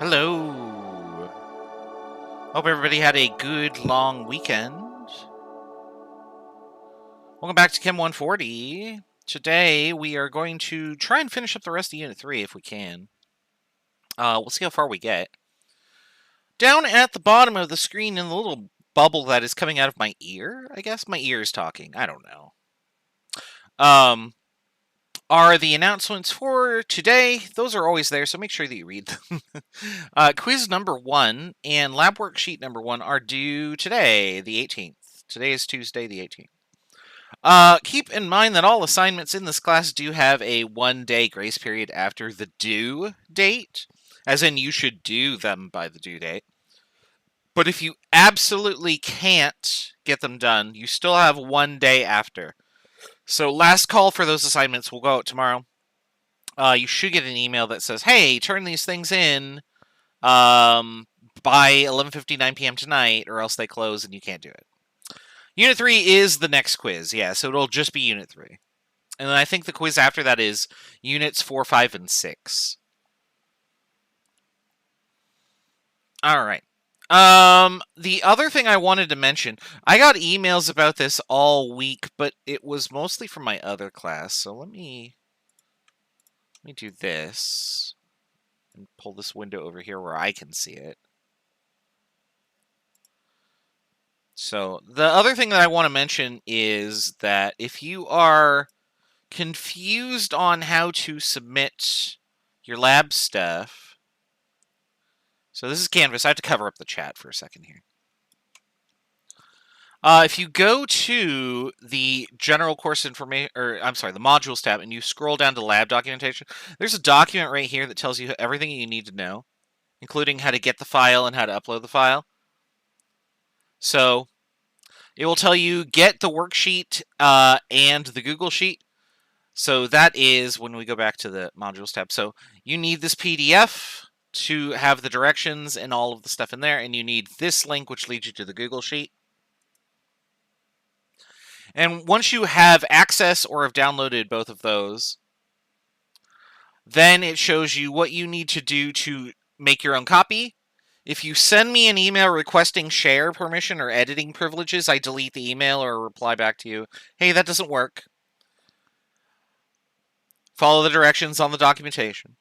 Hello. Hope everybody had a good long weekend. Welcome back to Chem 140. Today we are going to try and finish up the rest of Unit 3 if we can. We'll see how far we get. Down at the bottom of the screen in the little bubble that is coming out of my ear, I guess my ear is talking. I don't know. Are the announcements for today. Those are always there, so make sure that you read them. Quiz number 1 and lab worksheet number 1 are due today, the 18th. Today is Tuesday, the 18th. Keep in mind that all assignments in this class do have a 1-day grace period after the due date, as in you should do them by the due date. But if you absolutely can't get them done, you still have 1 day after. So last call for those assignments will go out tomorrow. You should get an email that says, hey, turn these things in by 11:59 p.m. tonight, or else they close and you can't do it. Unit 3 is the next quiz, yeah, so it'll just be Unit 3. And then I think the quiz after that is Units 4, 5, and 6. Alright. The other thing I wanted to mention, I got emails about this all week, but it was mostly from my other class, so let me do this and pull this window over here where I can see it. So the other thing that I want to mention is that if you are confused on how to submit your lab stuff, so this is Canvas. I have to cover up the chat for a second here. If you go to the general course information, or I'm sorry, the modules tab, and you scroll down to lab documentation, there's a document right here that tells you everything you need to know, including how to get the file and how to upload the file. So it will tell you get the worksheet and the Google Sheet. So that is when we go back to the modules tab. So you need this PDF to have the directions and all of the stuff in there, and you need this link which leads you to the Google Sheet. And once you have access or have downloaded both of those, then it shows you what you need to do to make your own copy. If you send me an email requesting share permission or editing privileges, I delete the email or reply back to you, hey, that doesn't work. Follow the directions on the documentation.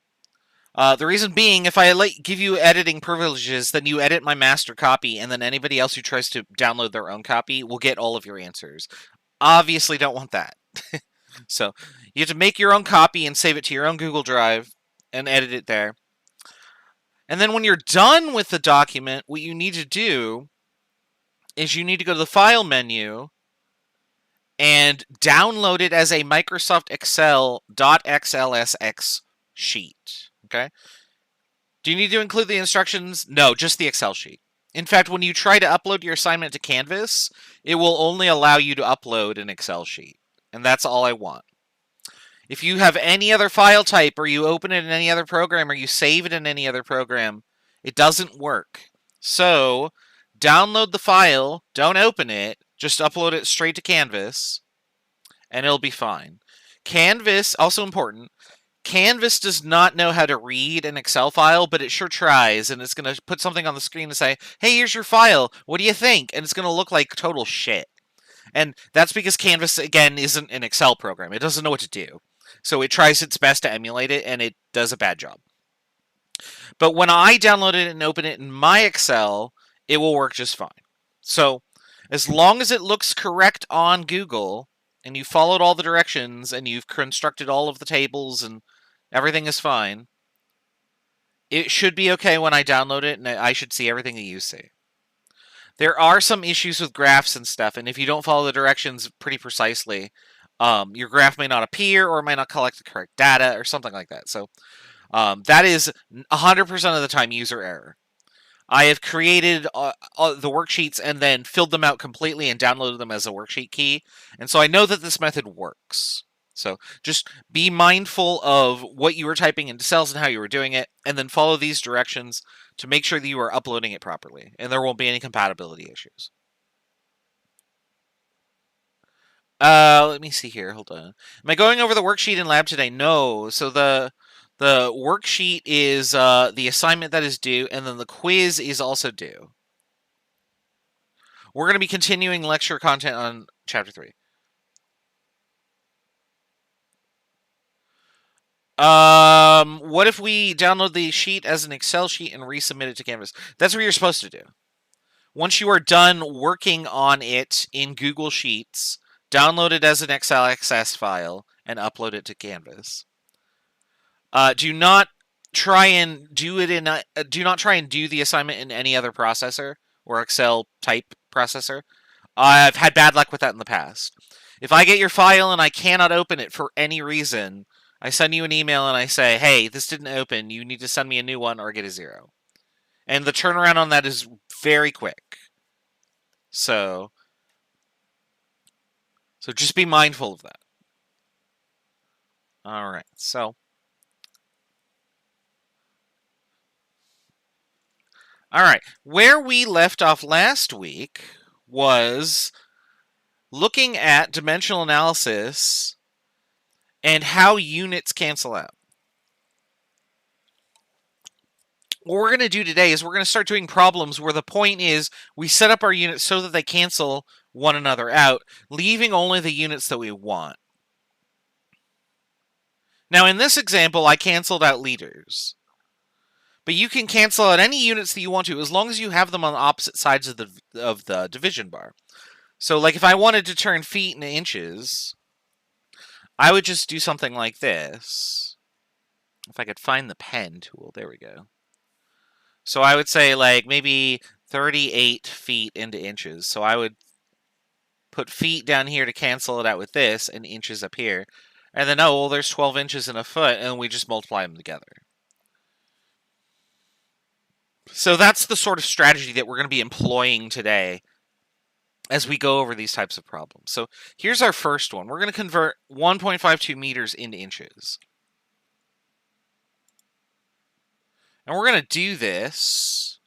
The reason being, if I give you editing privileges, then you edit my master copy, and then anybody else who tries to download their own copy will get all of your answers. Obviously don't want that. So you have to make your own copy and save it to your own Google Drive and edit it there. And then when you're done with the document, what you need to do is you need to go to the File menu and download it as a Microsoft Excel .xlsx sheet. Okay? Do you need to include the instructions? No, just the Excel sheet. In fact, when you try to upload your assignment to Canvas, it will only allow you to upload an Excel sheet. And that's all I want. If you have any other file type, or you open it in any other program, or you save it in any other program, it doesn't work. So, download the file, don't open it, just upload it straight to Canvas, and it'll be fine. Canvas, also important, Canvas does not know how to read an Excel file, but it sure tries, and it's going to put something on the screen and say, hey, here's your file, what do you think? And it's going to look like total shit. And that's because Canvas, again, isn't an Excel program. It doesn't know what to do. So it tries its best to emulate it, and it does a bad job. But when I download it and open it in my Excel, it will work just fine. So as long as it looks correct on Google, and you followed all the directions, and you've constructed all of the tables, and everything is fine, it should be okay when I download it, and I should see everything that you see. There are some issues with graphs and stuff, and if you don't follow the directions pretty precisely, your graph may not appear, or it might not collect the correct data, or something like that. So that is 100% of the time user error. I have created the worksheets and then filled them out completely and downloaded them as a worksheet key, and so I know that this method works. So just be mindful of what you were typing into cells and how you were doing it, and then follow these directions to make sure that you are uploading it properly, and there won't be any compatibility issues. Let me see here. Hold on. Am I going over the worksheet in lab today? No. So the The worksheet is the assignment that is due, and then the quiz is also due. We're going to be continuing lecture content on Chapter 3. What if we download the sheet as an Excel sheet and resubmit it to Canvas? That's what you're supposed to do. Once you are done working on it in Google Sheets, download it as an XLSS file and upload it to Canvas. Do not try and do it in. Do not try and do the assignment in any other processor or Excel type processor. I've had bad luck with that in the past. If I get your file and I cannot open it for any reason, I send you an email and I say, hey, this didn't open. You need to send me a new one or get a 0. And the turnaround on that is very quick. So just be mindful of that. All right. So all right. Where we left off last week was looking at dimensional analysis and how units cancel out. What we're going to do today is we're going to start doing problems where the point is we set up our units so that they cancel one another out, leaving only the units that we want. Now, in this example, I canceled out liters. But you can cancel out any units that you want to as long as you have them on opposite sides of the division bar. So, like, if I wanted to turn feet into inches, I would just do something like this. If I could find the pen tool, there we go. So I would say, like, maybe 38 feet into inches. So I would put feet down here to cancel it out with this, and inches up here. And then, oh, well, there's 12 inches in a foot, and we just multiply them together. So that's the sort of strategy that we're going to be employing today as we go over these types of problems. So here's our first one. We're going to convert 1.52 meters into inches. And we're going to do this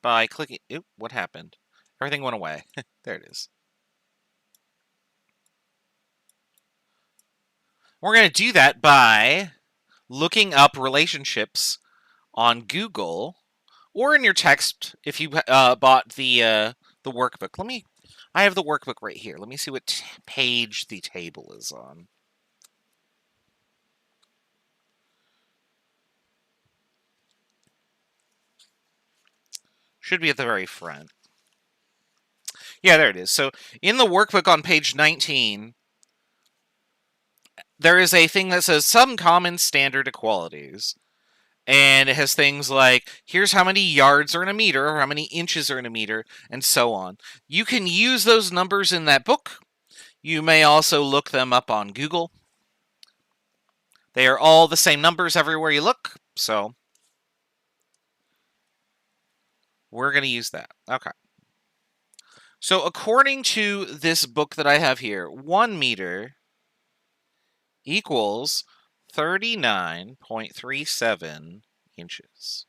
by clicking... Oop, what happened? Everything went away. There it is. We're going to do that by looking up relationships on Google or in your text if you bought the workbook. I have the workbook right here. Let me see what page the table is on. Should be at the very front. Yeah, there it is. So in the workbook on page 19, there is a thing that says some common standard equalities. And it has things like, here's how many yards are in a meter, or how many inches are in a meter, and so on. You can use those numbers in that book. You may also look them up on Google. They are all the same numbers everywhere you look, so we're going to use that. Okay. So according to this book that I have here, 1 meter equals 39.37 inches.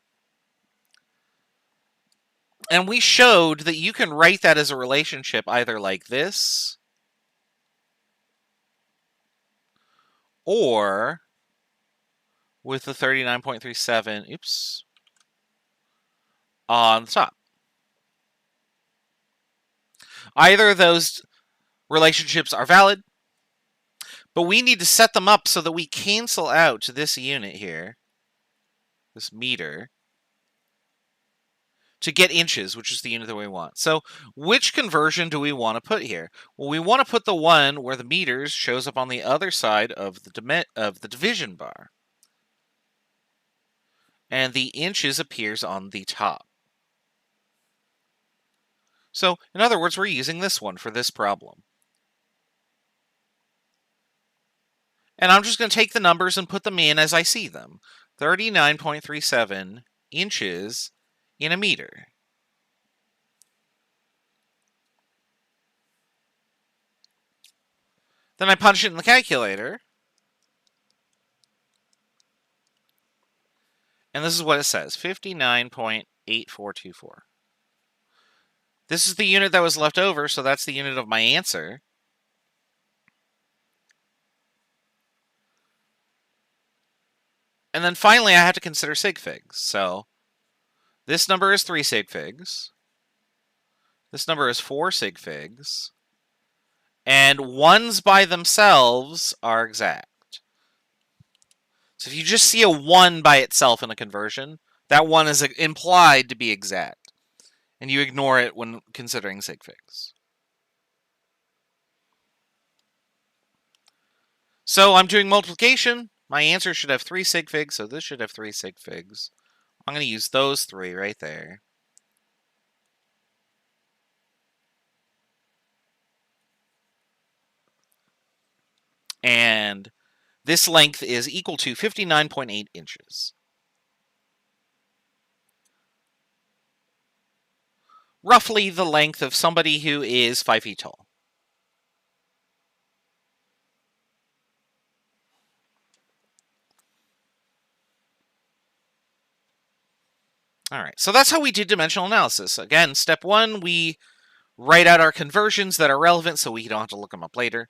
And we showed that you can write that as a relationship either like this or with the 39.37, oops, on the top. Either of those relationships are valid, but we need to set them up so that we cancel out this unit here, this meter, to get inches, which is the unit that we want. So which conversion do we want to put here? Well, we want to put the one where the meters shows up on the other side of the division bar. And the inches appears on the top. So, in other words, we're using this one for this problem. And I'm just going to take the numbers and put them in as I see them. 39.37 inches in a meter. Then I punch it in the calculator. And this is what it says, 59.8424. This is the unit that was left over, so that's the unit of my answer. And then finally, I have to consider Sig Figs. So this number is 3 Sig Figs. This number is 4 Sig Figs. And ones by themselves are exact. So if you just see a 1 by itself in a conversion, that 1 is implied to be exact. And you ignore it when considering Sig Figs. So I'm doing multiplication. My answer should have 3 Sig Figs, so this should have 3 Sig Figs. I'm going to use those 3 right there. And this length is equal to 59.8 inches. Roughly the length of somebody who is 5 feet tall. All right, so that's how we do dimensional analysis. Again, step 1, we write out our conversions that are relevant so we don't have to look them up later.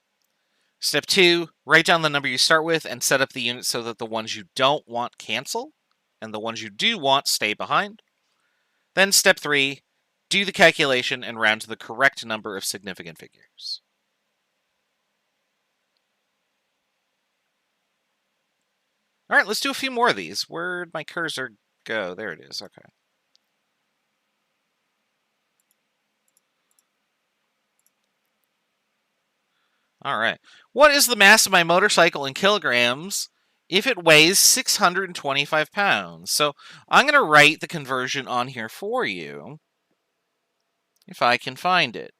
Step 2, write down the number you start with and set up the units so that the ones you don't want cancel and the ones you do want stay behind. Then step 3, do the calculation and round to the correct number of significant figures. All right, let's do a few more of these. Where'd my cursor go? There it is. Okay. All right. What is the mass of my motorcycle in kilograms if it weighs 625 pounds? So I'm going to write the conversion on here for you if I can find it.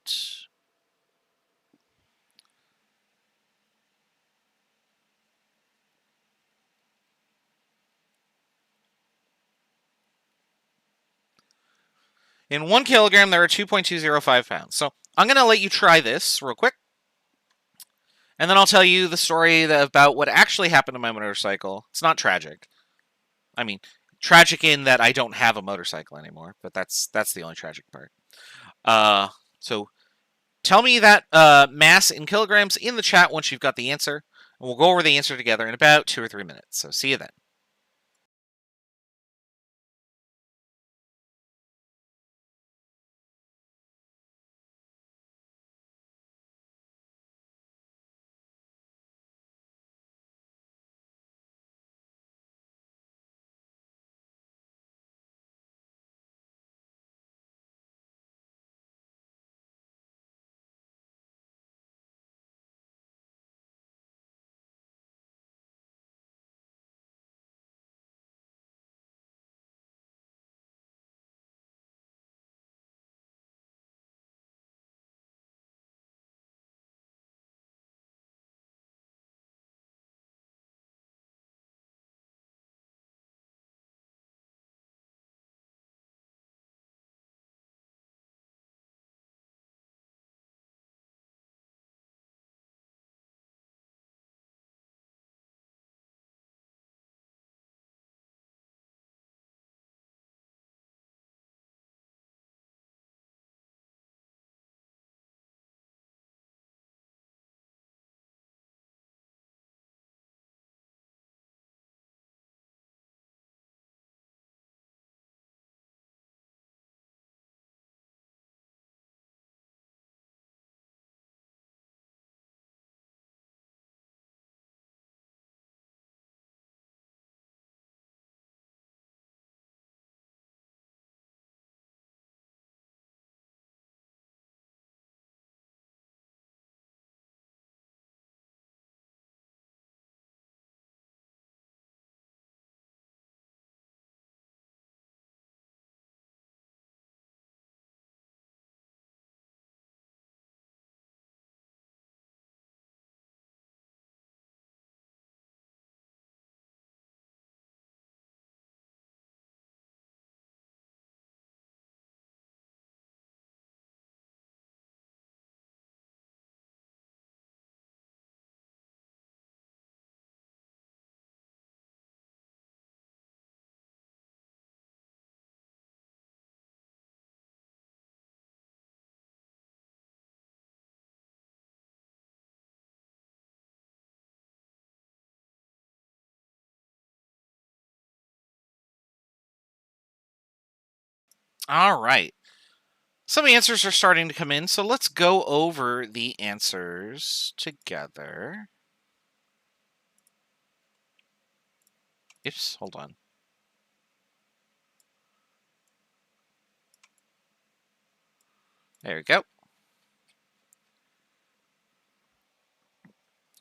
In 1 kilogram, there are 2.205 pounds. So I'm going to let you try this real quick. And then I'll tell you the story about what actually happened to my motorcycle. It's not tragic. I mean, tragic in that I don't have a motorcycle anymore, but that's the only tragic part. So tell me that mass in kilograms in the chat once you've got the answer, and we'll go over the answer together in about 2 or 3 minutes. So see you then. All right. Some answers are starting to come in, so let's go over the answers together. Oops, hold on. There we go.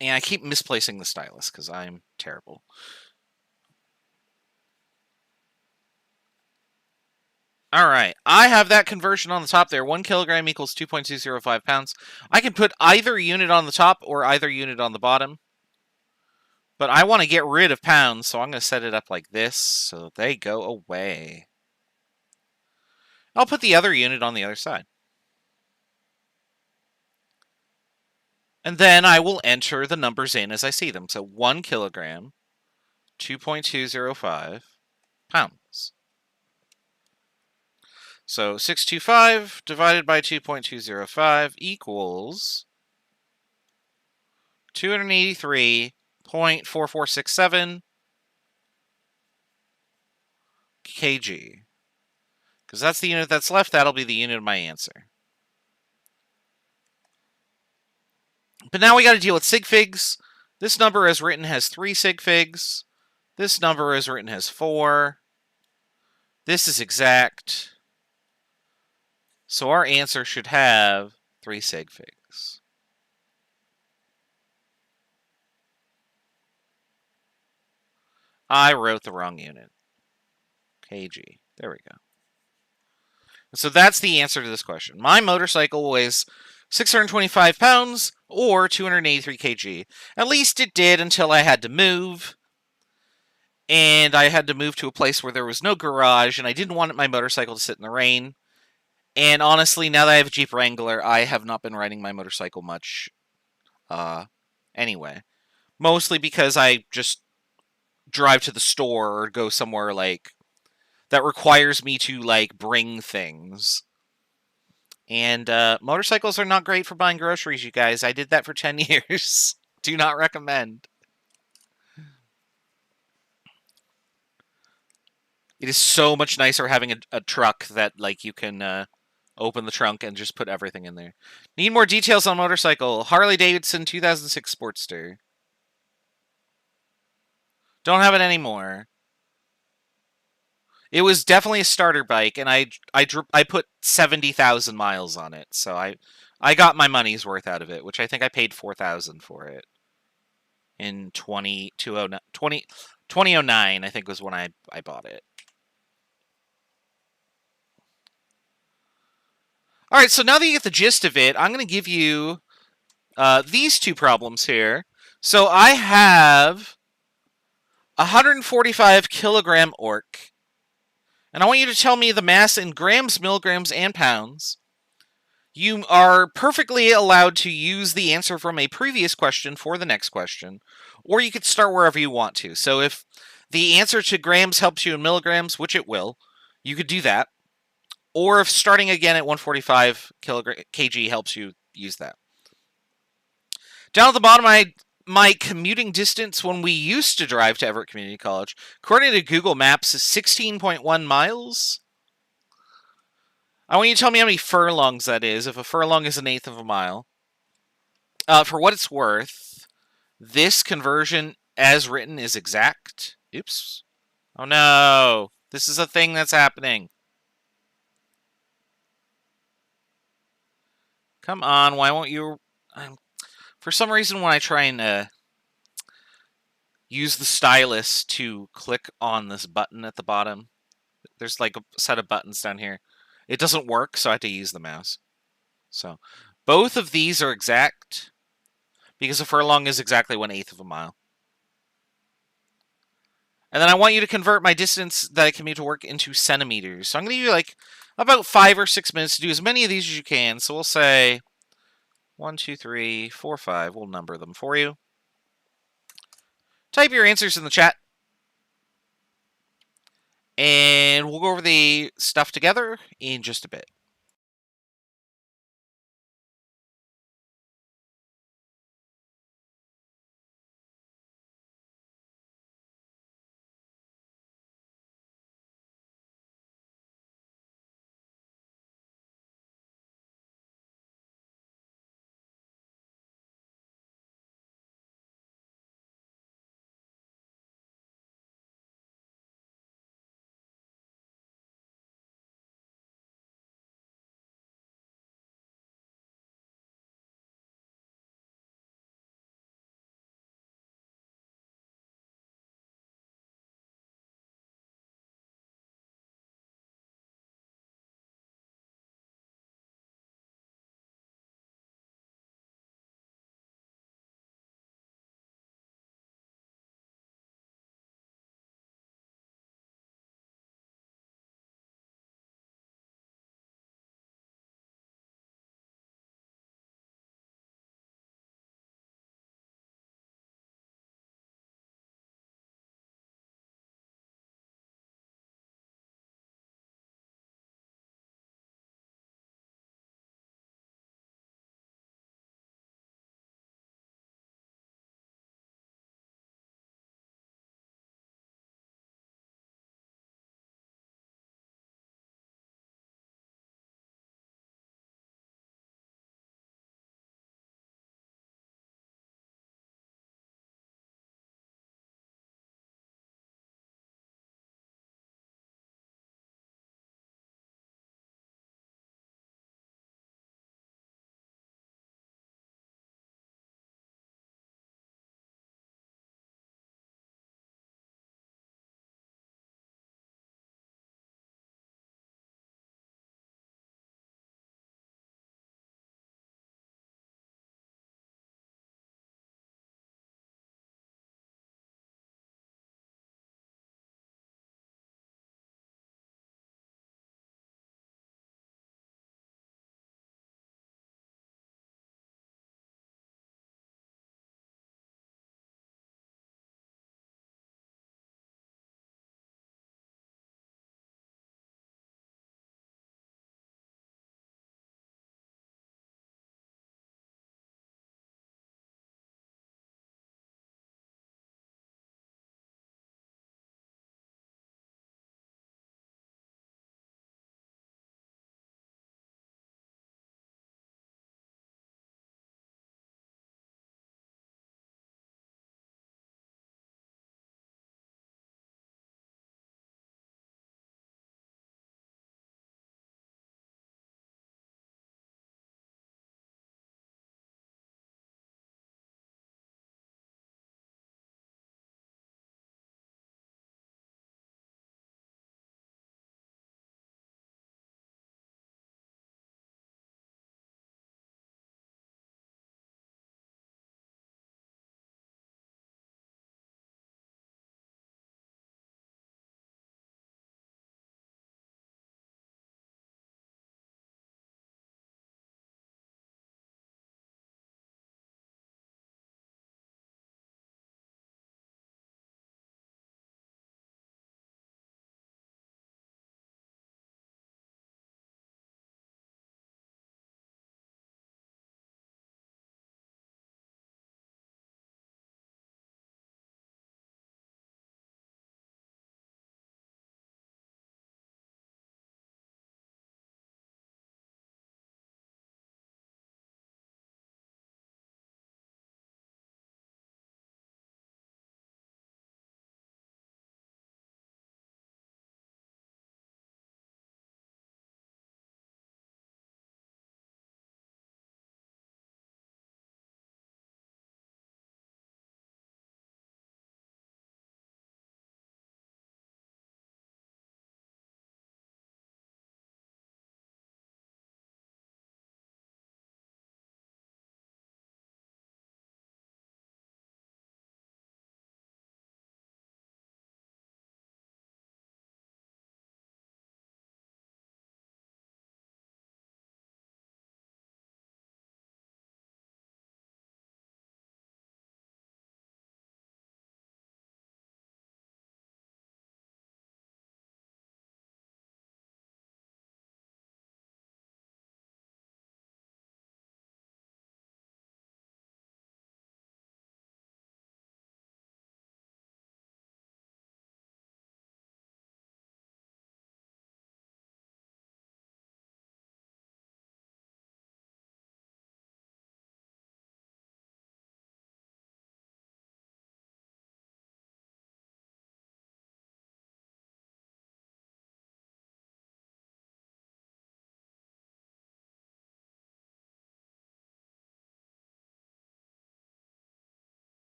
And I keep misplacing the stylus because I'm terrible. All right. I have that conversion on the top there. 1 kilogram equals 2.205 pounds. I can put either unit on the top or either unit on the bottom. But I want to get rid of pounds, so I'm going to set it up like this so they go away. I'll put the other unit on the other side. And then I will enter the numbers in as I see them. So 1 kilogram, 2.205 pounds. So 625 divided by 2.205 equals 283.4467 kg. Because that's the unit that's left, that'll be the unit of my answer. But now we got to deal with Sig Figs. This number as written has 3 Sig Figs. This number as written has 4. This is exact. So our answer should have 3 Sig Figs. I wrote the wrong unit. kg. There we go. So that's the answer to this question. My motorcycle weighs 625 pounds or 283 kg. At least it did until I had to move. And I had to move to a place where there was no garage, and I didn't want my motorcycle to sit in the rain. And honestly, now that I have a Jeep Wrangler, I have not been riding my motorcycle much anyway. Mostly because I just drive to the store or go somewhere like that requires me to like bring things. And motorcycles are not great for buying groceries, you guys. I did that for 10 years. Do not recommend. It is so much nicer having a truck that like you can open the trunk and just put everything in there. Need more details on motorcycle. Harley Davidson 2006 Sportster. Don't have it anymore. It was definitely a starter bike, and I put 70,000 miles on it, so I got my money's worth out of it, which I think I paid 4,000 for it in 2009. I think was when I bought it. All right, so now that you get the gist of it, I'm going to give you these two problems here. So I have 145 kilogram orc, and I want you to tell me the mass in grams, milligrams, and pounds. You are perfectly allowed to use the answer from a previous question for the next question, or you could start wherever you want to. So if the answer to grams helps you in milligrams, which it will, you could do that. Or if starting again at 145 kg helps you, use that. Down at the bottom, my commuting distance when we used to drive to Everett Community College, according to Google Maps, is 16.1 miles. I want you to tell me how many furlongs that is, if a furlong is 1/8 of a mile. For what it's worth, this conversion as written is exact. Oops. Oh no. This is a thing that's happening. Come on, why won't you... for some reason, when I try and use the stylus to click on this button at the bottom, there's like a set of buttons down here. It doesn't work, so I have to use the mouse. So, both of these are exact, because a furlong is exactly 1/8 of a mile. And then I want you to convert my distance that I commute to work into centimeters. So I'm going to give you like about 5 or 6 minutes to do as many of these as you can. So we'll say 1, 2, 3, 4, 5. We'll number them for you. Type your answers in the chat. And we'll go over the stuff together in just a bit.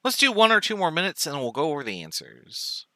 Let's do 1 or 2 more minutes and we'll go over the answers.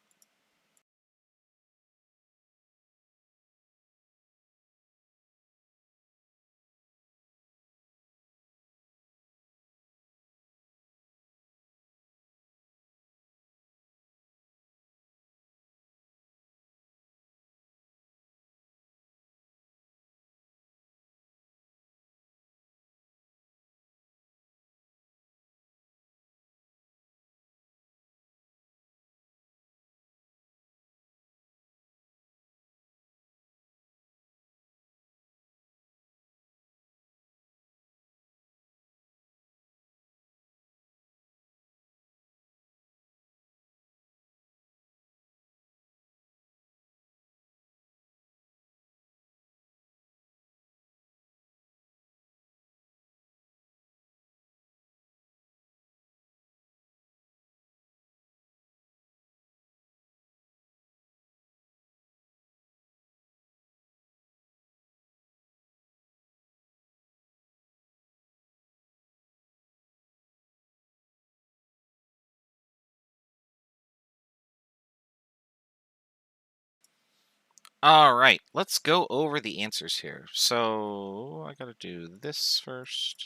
All right, let's go over the answers here. So I gotta do this first.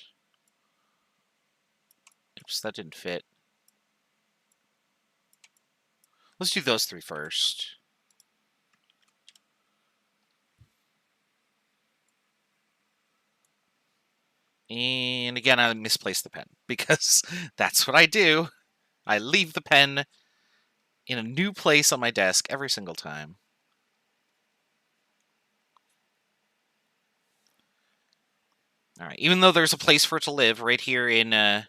Oops, that didn't fit. Let's do those 3 first. And again, I misplaced the pen because that's what I do. I leave the pen in a new place on my desk every single time. All right, even though there's a place for it to live right here in I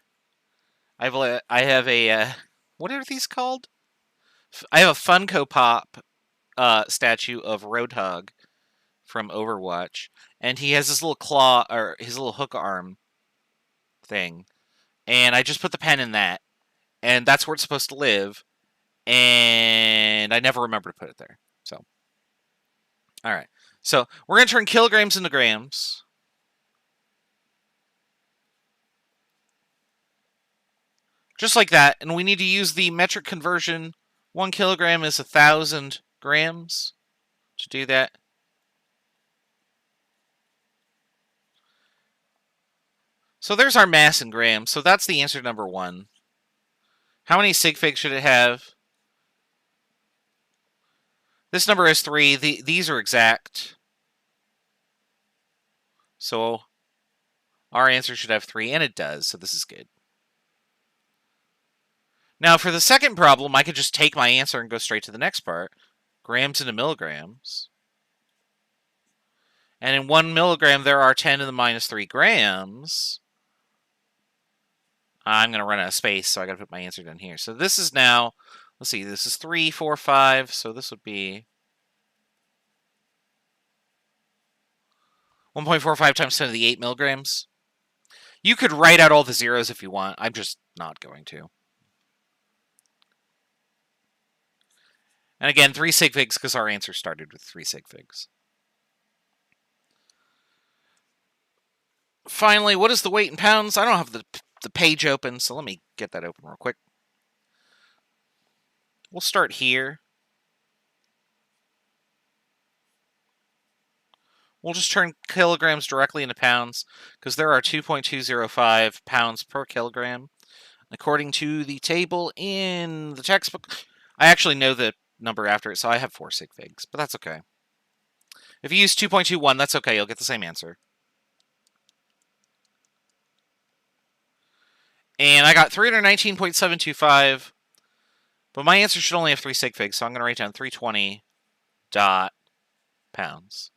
have a what are these called? I have a Funko Pop statue of Roadhog from Overwatch, and he has his little claw or his little hook arm thing, and I just put the pen in that, and that's where it's supposed to live, and I never remember to put it there. So, all right, so we're gonna turn kilograms into grams. Just like that, and we need to use the metric conversion. 1 kilogram is 1,000 grams to do that. So there's our mass in grams. So that's the answer number 1. How many sig figs should it have? This number is 3. These are exact. So our answer should have 3, and it does, so this is good. Now, for the second problem, I could just take my answer and go straight to the next part. Grams into milligrams. And in 1 milligram, there are 10 to the minus 3 grams. I'm going to run out of space, so I got to put my answer down here. So this is now, let's see, this is 3, 4, 5. So this would be 1.45 times 10 to the 8 milligrams. You could write out all the zeros if you want. I'm just not going to. And again, 3 sig figs because our answer started with 3 sig figs. Finally, what is the weight in pounds? I don't have the page open, so let me get that open real quick. We'll start here. We'll just turn kilograms directly into pounds because there are 2.205 pounds per kilogram. According to the table in the textbook, I actually know the number after it, so I have 4 sig figs, but that's okay. If you use 2.21, that's okay. You'll get the same answer. And I got 319.725, but my answer should only have 3 sig figs, so I'm going to write down 320 dot pounds.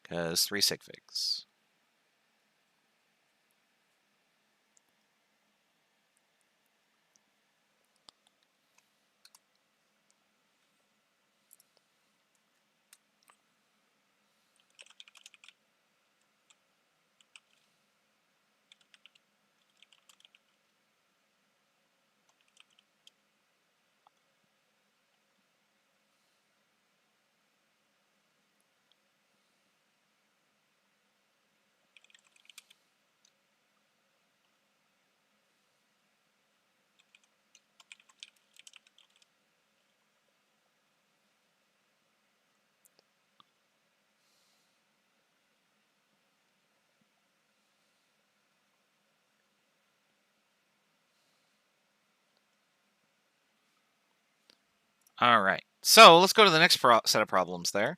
Because 3 sig figs. All right. So let's go to the next set of problems there.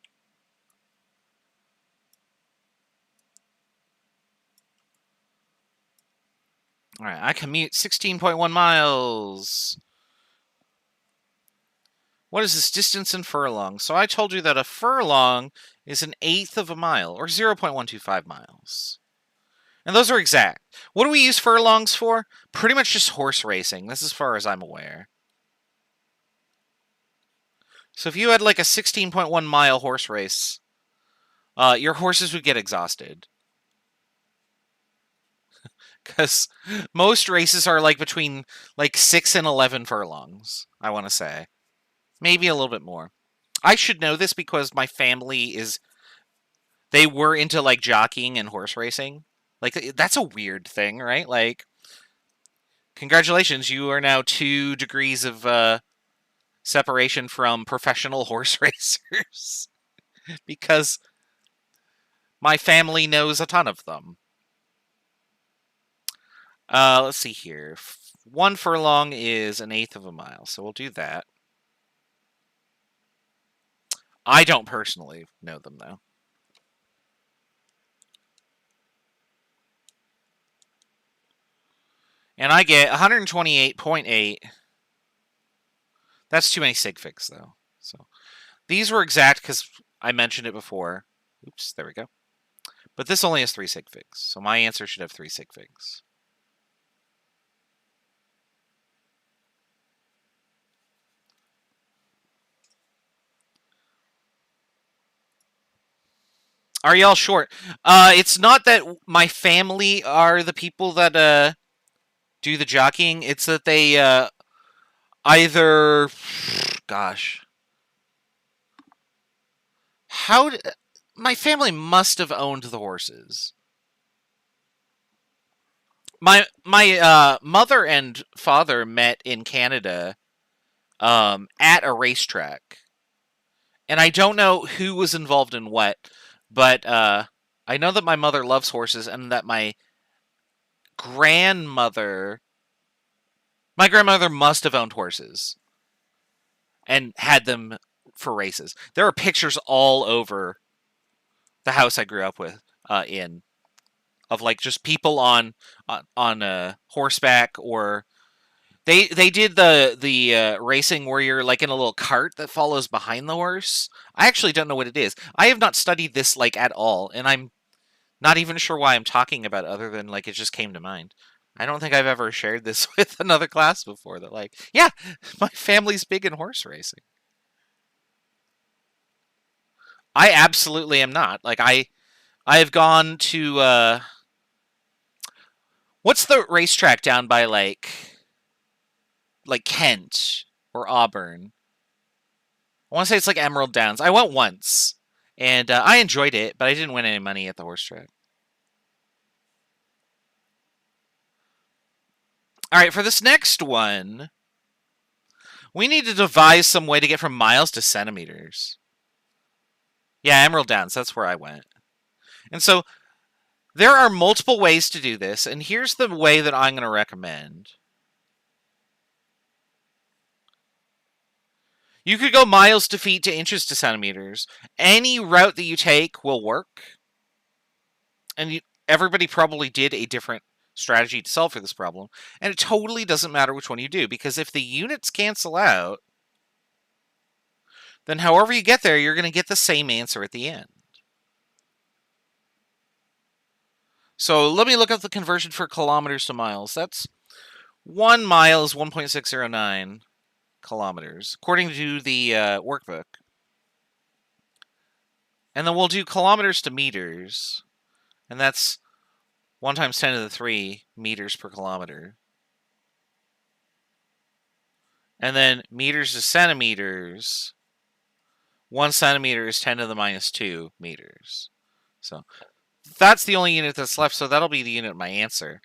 All right. I commute 16.1 miles. What is this distance in furlongs? So I told you that a furlong is an eighth of a mile, or 0.125 miles. And those are exact. What do we use furlongs for? Pretty much just horse racing. This is as far as I'm aware. So if you had like a 16.1 mile horse race, your horses would get exhausted. Because most races are like between like 6 and 11 furlongs, I want to say. Maybe a little bit more. I should know this because my family they were into like jockeying and horse racing. Like, that's a weird thing, right? Like, congratulations, you are now 2 degrees of separation from professional horse racers. Because my family knows a ton of them. Let's see here. 1 furlong is an eighth of a mile, so we'll do that. I don't personally know them, though. And I get 128.8. That's too many Sig Figs, though. So these were exact because I mentioned it before. Oops, there we go. But this only has 3 Sig Figs, so my answer should have 3 Sig Figs. Are y'all short? It's not that my family are the people that do the jockeying. It's that they either, gosh, my family must have owned the horses. My mother and father met in Canada at a racetrack, and I don't know who was involved in what, but I know that my mother loves horses, and that my grandmother must have owned horses and had them for races. There are pictures all over the house I grew up with in of like just people on horseback, or they did the racing where you're like in a little cart that follows behind the horse. I actually don't know what it is. I have not studied this like at all, and I'm not even sure why I'm talking about it other than like it just came to mind. I don't think I've ever shared this with another class before. That like, yeah, my family's big in horse racing. I absolutely am not. Like I have gone to what's the racetrack down by like Kent or Auburn? I want to say it's like Emerald Downs. I went once, and I enjoyed it, but I didn't win any money at the horse track. All right, for this next one, we need to devise some way to get from miles to centimeters. Yeah, Emerald Downs, that's where I went. And so there are multiple ways to do this, and here's the way that I'm going to recommend. You could go miles to feet to inches to centimeters. Any route that you take will work. And everybody probably did a different strategy to solve for this problem. And it totally doesn't matter which one you do, because if the units cancel out, then however you get there, you're going to get the same answer at the end. So let me look up the conversion for kilometers to miles. That's 1 mile is 1.609 kilometers, according to the workbook. And then we'll do kilometers to meters, and that's 1 times 10 to the 3 meters per kilometer. And then meters to centimeters, 1 centimeter is 10 to the minus 2 meters. So that's the only unit that's left, so that'll be the unit of my answer.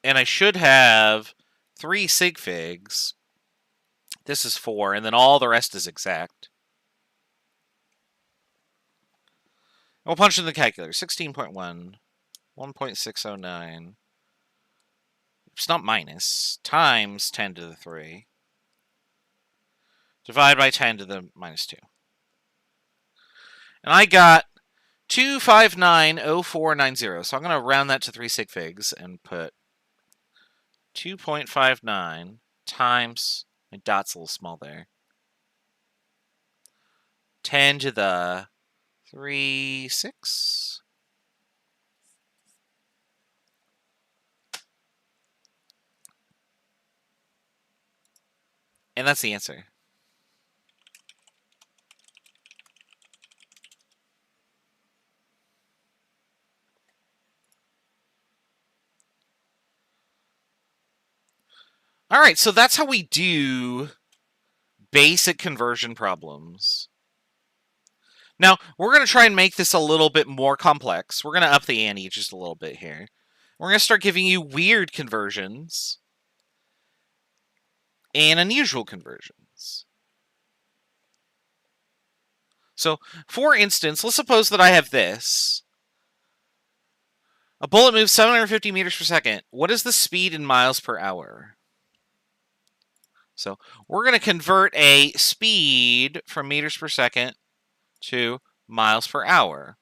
And I should have 3 Sig Figs. This is 4, and then all the rest is exact. We'll punch in the calculator. 16.1, 1.609. It's not minus. Times 10 to the 3. Divide by 10 to the minus 2. And I got 2590490. So I'm going to round that to 3 sig figs and put 2.59 times, my dot's a little small there, 10 to the 36. And that's the answer. All right, so that's how we do basic conversion problems. Now, we're going to try and make this a little bit more complex. We're going to up the ante just a little bit here. We're going to start giving you weird conversions and unusual conversions. So, for instance, let's suppose that I have this. A bullet moves 750 meters per second. What is the speed in miles per hour? So we're going to convert a speed from meters per second to miles per hour.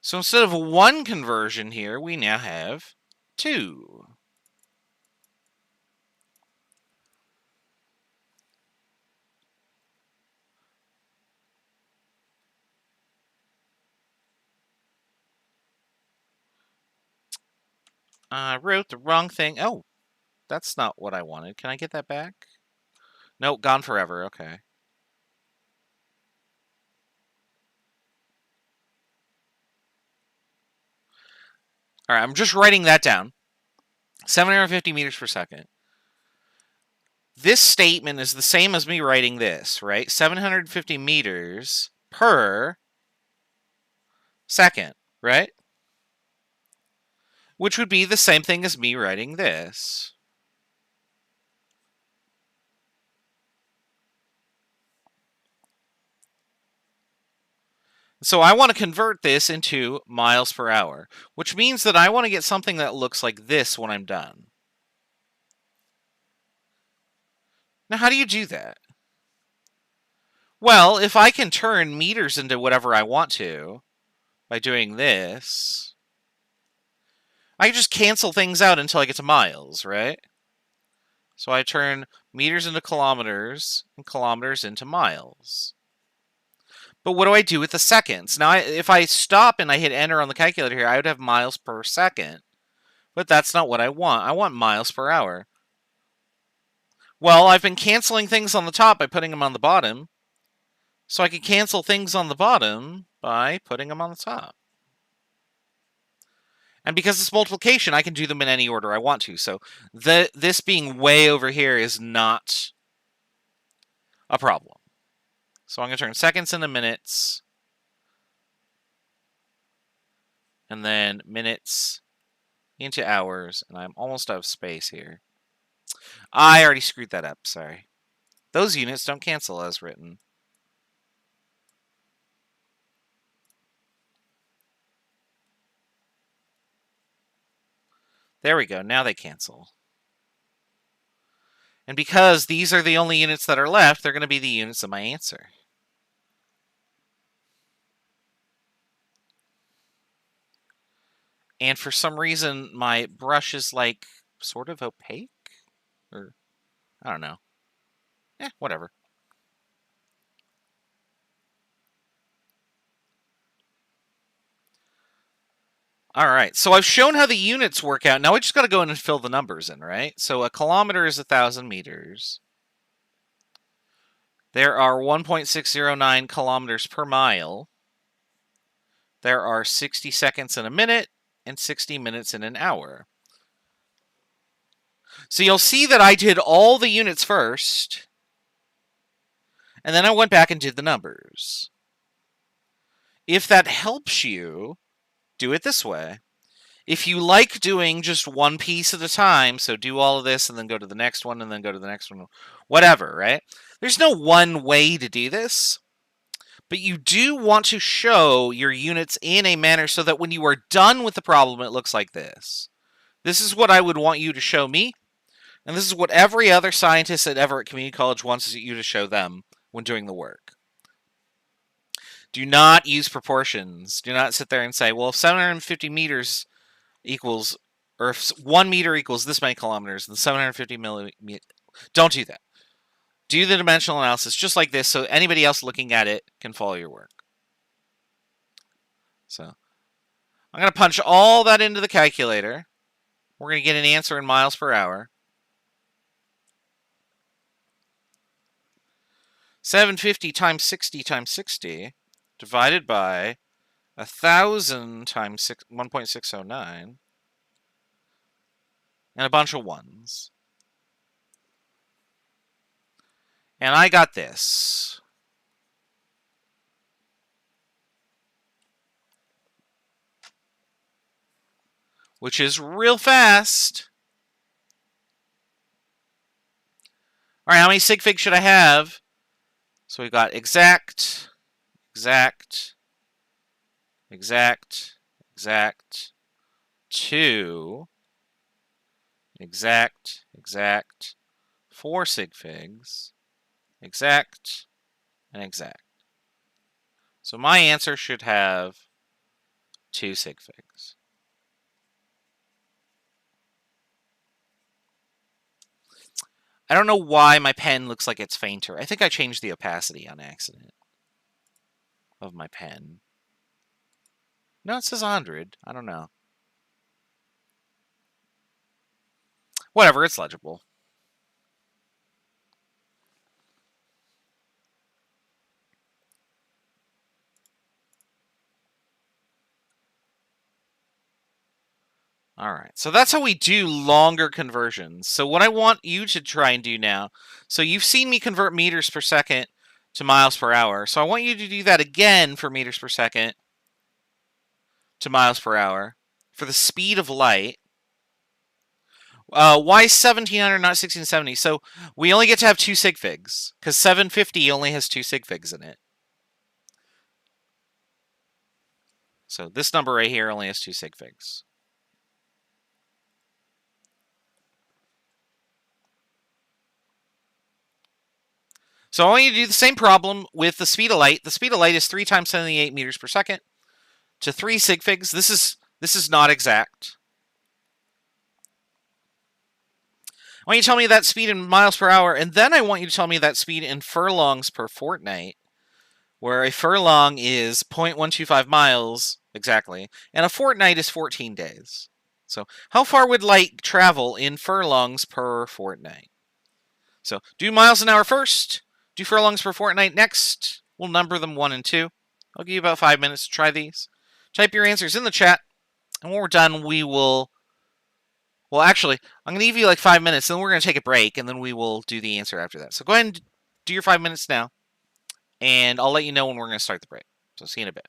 So instead of one conversion here, we now have two. I wrote the wrong thing. Oh, that's not what I wanted. Can I get that back? Nope, gone forever. Okay. All right, I'm just writing that down. 750 meters per second. This statement is the same as me writing this, right? 750 meters per second, right? Which would be the same thing as me writing this. So I want to convert this into miles per hour, which means that I want to get something that looks like this when I'm done. Now, how do you do that? Well, if I can turn meters into whatever I want to by doing this, I can just cancel things out until I get to miles, right? So I turn meters into kilometers and kilometers into miles. But what do I do with the seconds? Now, if I stop and I hit enter on the calculator here, I would have miles per second. But that's not what I want. I want miles per hour. Well, I've been canceling things on the top by putting them on the bottom. So I can cancel things on the bottom by putting them on the top. And because it's multiplication, I can do them in any order I want to. So this being way over here is not a problem. So I'm going to turn seconds into minutes. And then minutes into hours. And I'm almost out of space here. I already screwed that up, sorry. Those units don't cancel as written. There we go, now they cancel. And because these are the only units that are left, they're going to be the units of my answer. And for some reason, my brush is like sort of opaque? Or, I don't know. Whatever. All right, so I've shown how the units work out. Now we just got to go in and fill the numbers in, right? So a kilometer is 1,000 meters. There are 1.609 kilometers per mile. There are 60 seconds in a minute and 60 minutes in an hour. So you'll see that I did all the units first, and then I went back and did the numbers. If that helps you, do it this way. If you like doing just one piece at a time, so do all of this and then go to the next one and then go to the next one, whatever, right? There's no one way to do this, but you do want to show your units in a manner so that when you are done with the problem, it looks like this. This is what I would want you to show me. And this is what every other scientist at Everett Community College wants you to show them when doing the work. Do not use proportions. Do not sit there and say, well, if 750 meters equals, or if 1 meter equals this many kilometers, then 750 millimeters. Don't do that. Do the dimensional analysis just like this so anybody else looking at it can follow your work. So I'm going to punch all that into the calculator. We're going to get an answer in miles per hour. 750 times 60 times 60 divided by 1,000 times 1.609 and a bunch of ones. And I got this. Which is real fast. All right, how many sig figs should I have? So we got exact, exact, exact, exact, 2, exact, exact, 4 sig figs, exact, and exact. So my answer should have 2 sig figs. I don't know why my pen looks like it's fainter. I think I changed the opacity on accident of my pen. No, it says 100. I don't know. Whatever, it's legible. All right, so that's how we do longer conversions. So what I want you to try and do now, so you've seen me convert meters per second to miles per hour. So I want you to do that again for meters per second to miles per hour for the speed of light. Why 1700, not 1670? So we only get to have 2 sig figs because 750 only has 2 sig figs in it. So this number right here only has 2 sig figs. So I want you to do the same problem with the speed of light. The speed of light is 3 times 78 meters per second to 3 sig figs. This is not exact. I want you to tell me that speed in miles per hour, and then I want you to tell me that speed in furlongs per fortnight, where a furlong is 0.125 miles exactly, and a fortnight is 14 days. So how far would light travel in furlongs per fortnight? So do miles an hour first, do furlongs per fortnight next. We'll number them 1 and 2. I'll give you about 5 minutes to try these. Type your answers in the chat, and when we're done, we will... Well, actually, I'm going to give you like 5 minutes, then we're going to take a break, and then we will do the answer after that. So go ahead and do your 5 minutes now, and I'll let you know when we're going to start the break. So see you in a bit.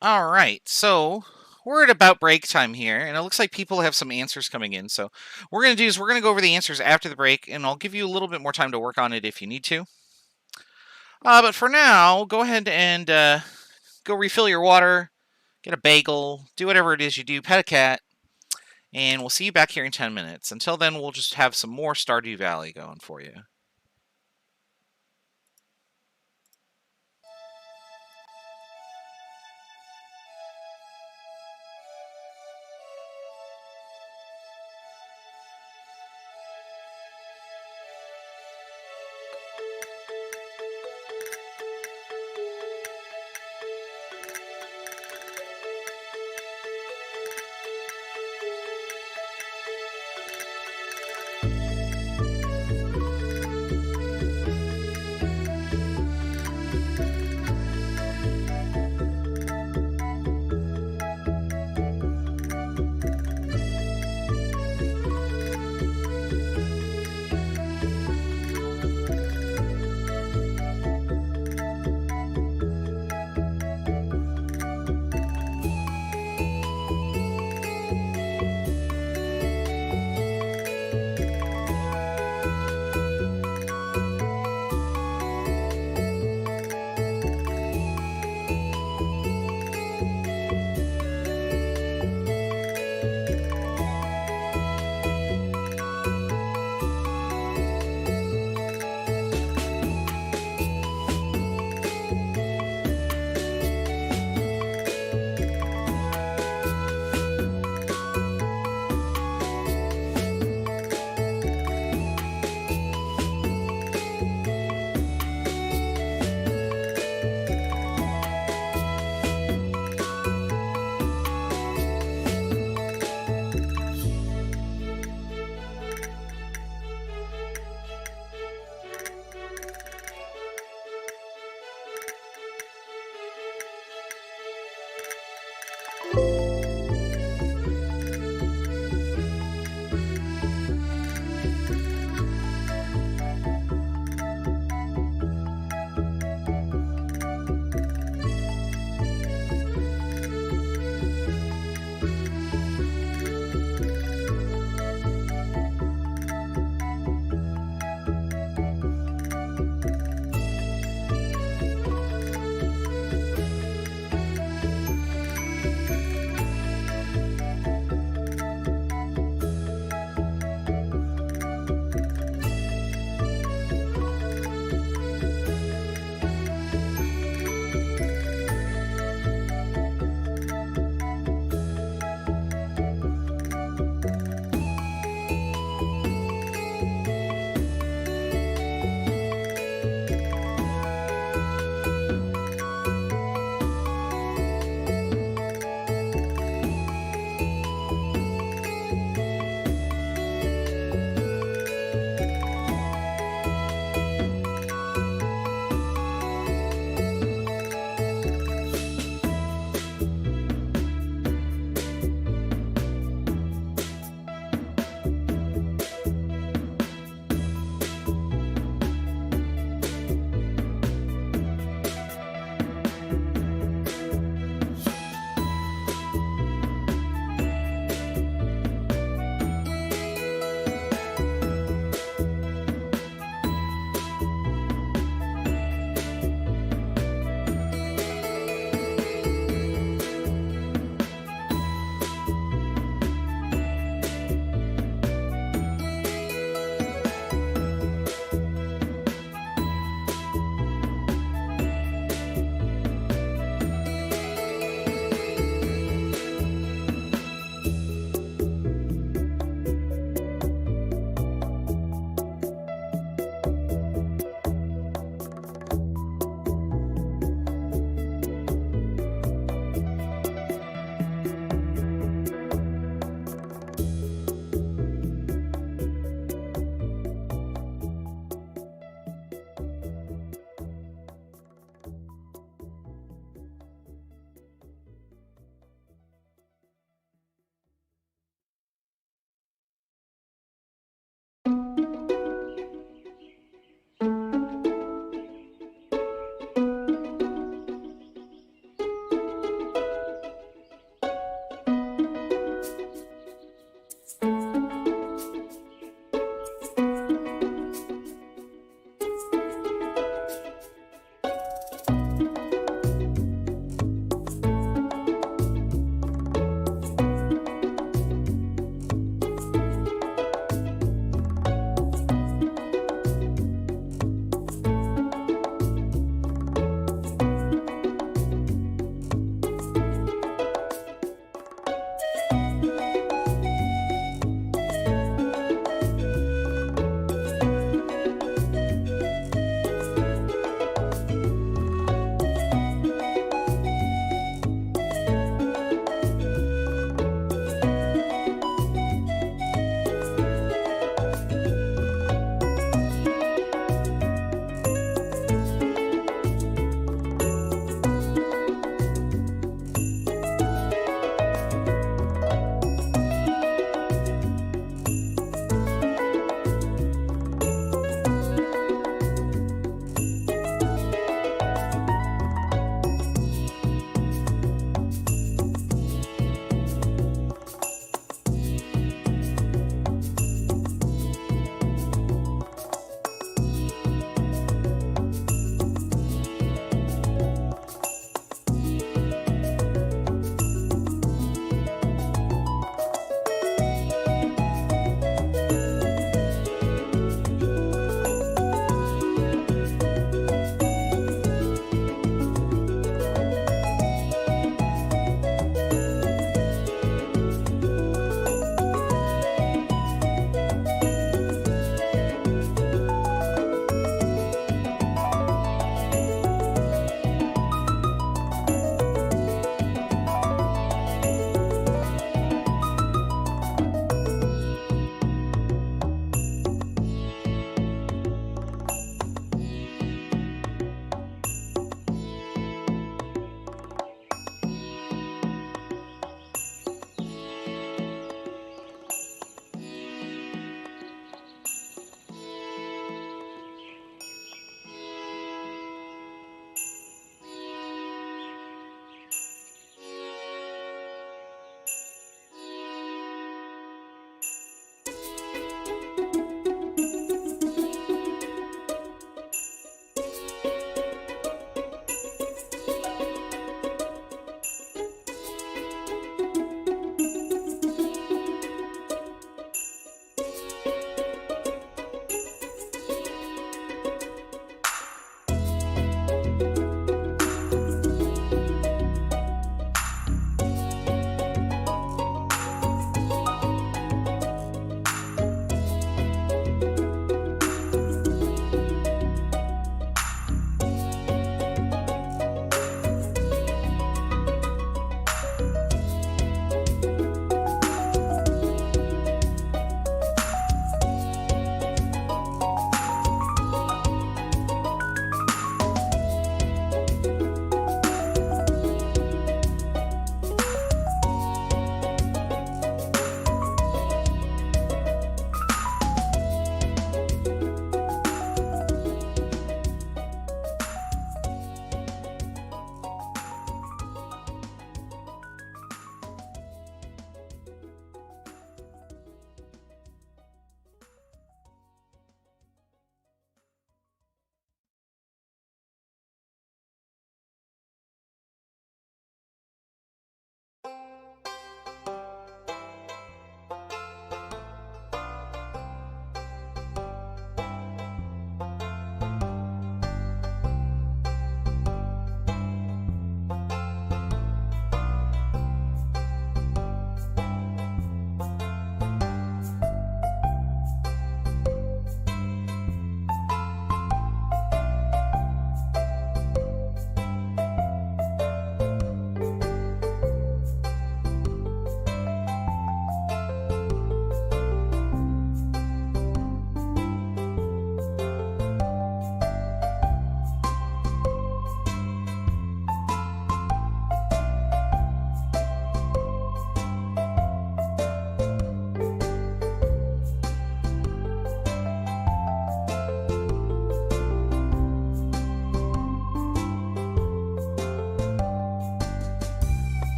All right, so we're at about break time here, and it looks like people have some answers coming in. So what we're going to do is we're going to go over the answers after the break, and I'll give you a little bit more time to work on it if you need to. But for now, go ahead and go refill your water, get a bagel, do whatever it is you do, pet a cat, and we'll see you back here in 10 minutes. Until then, we'll just have some more Stardew Valley going for you.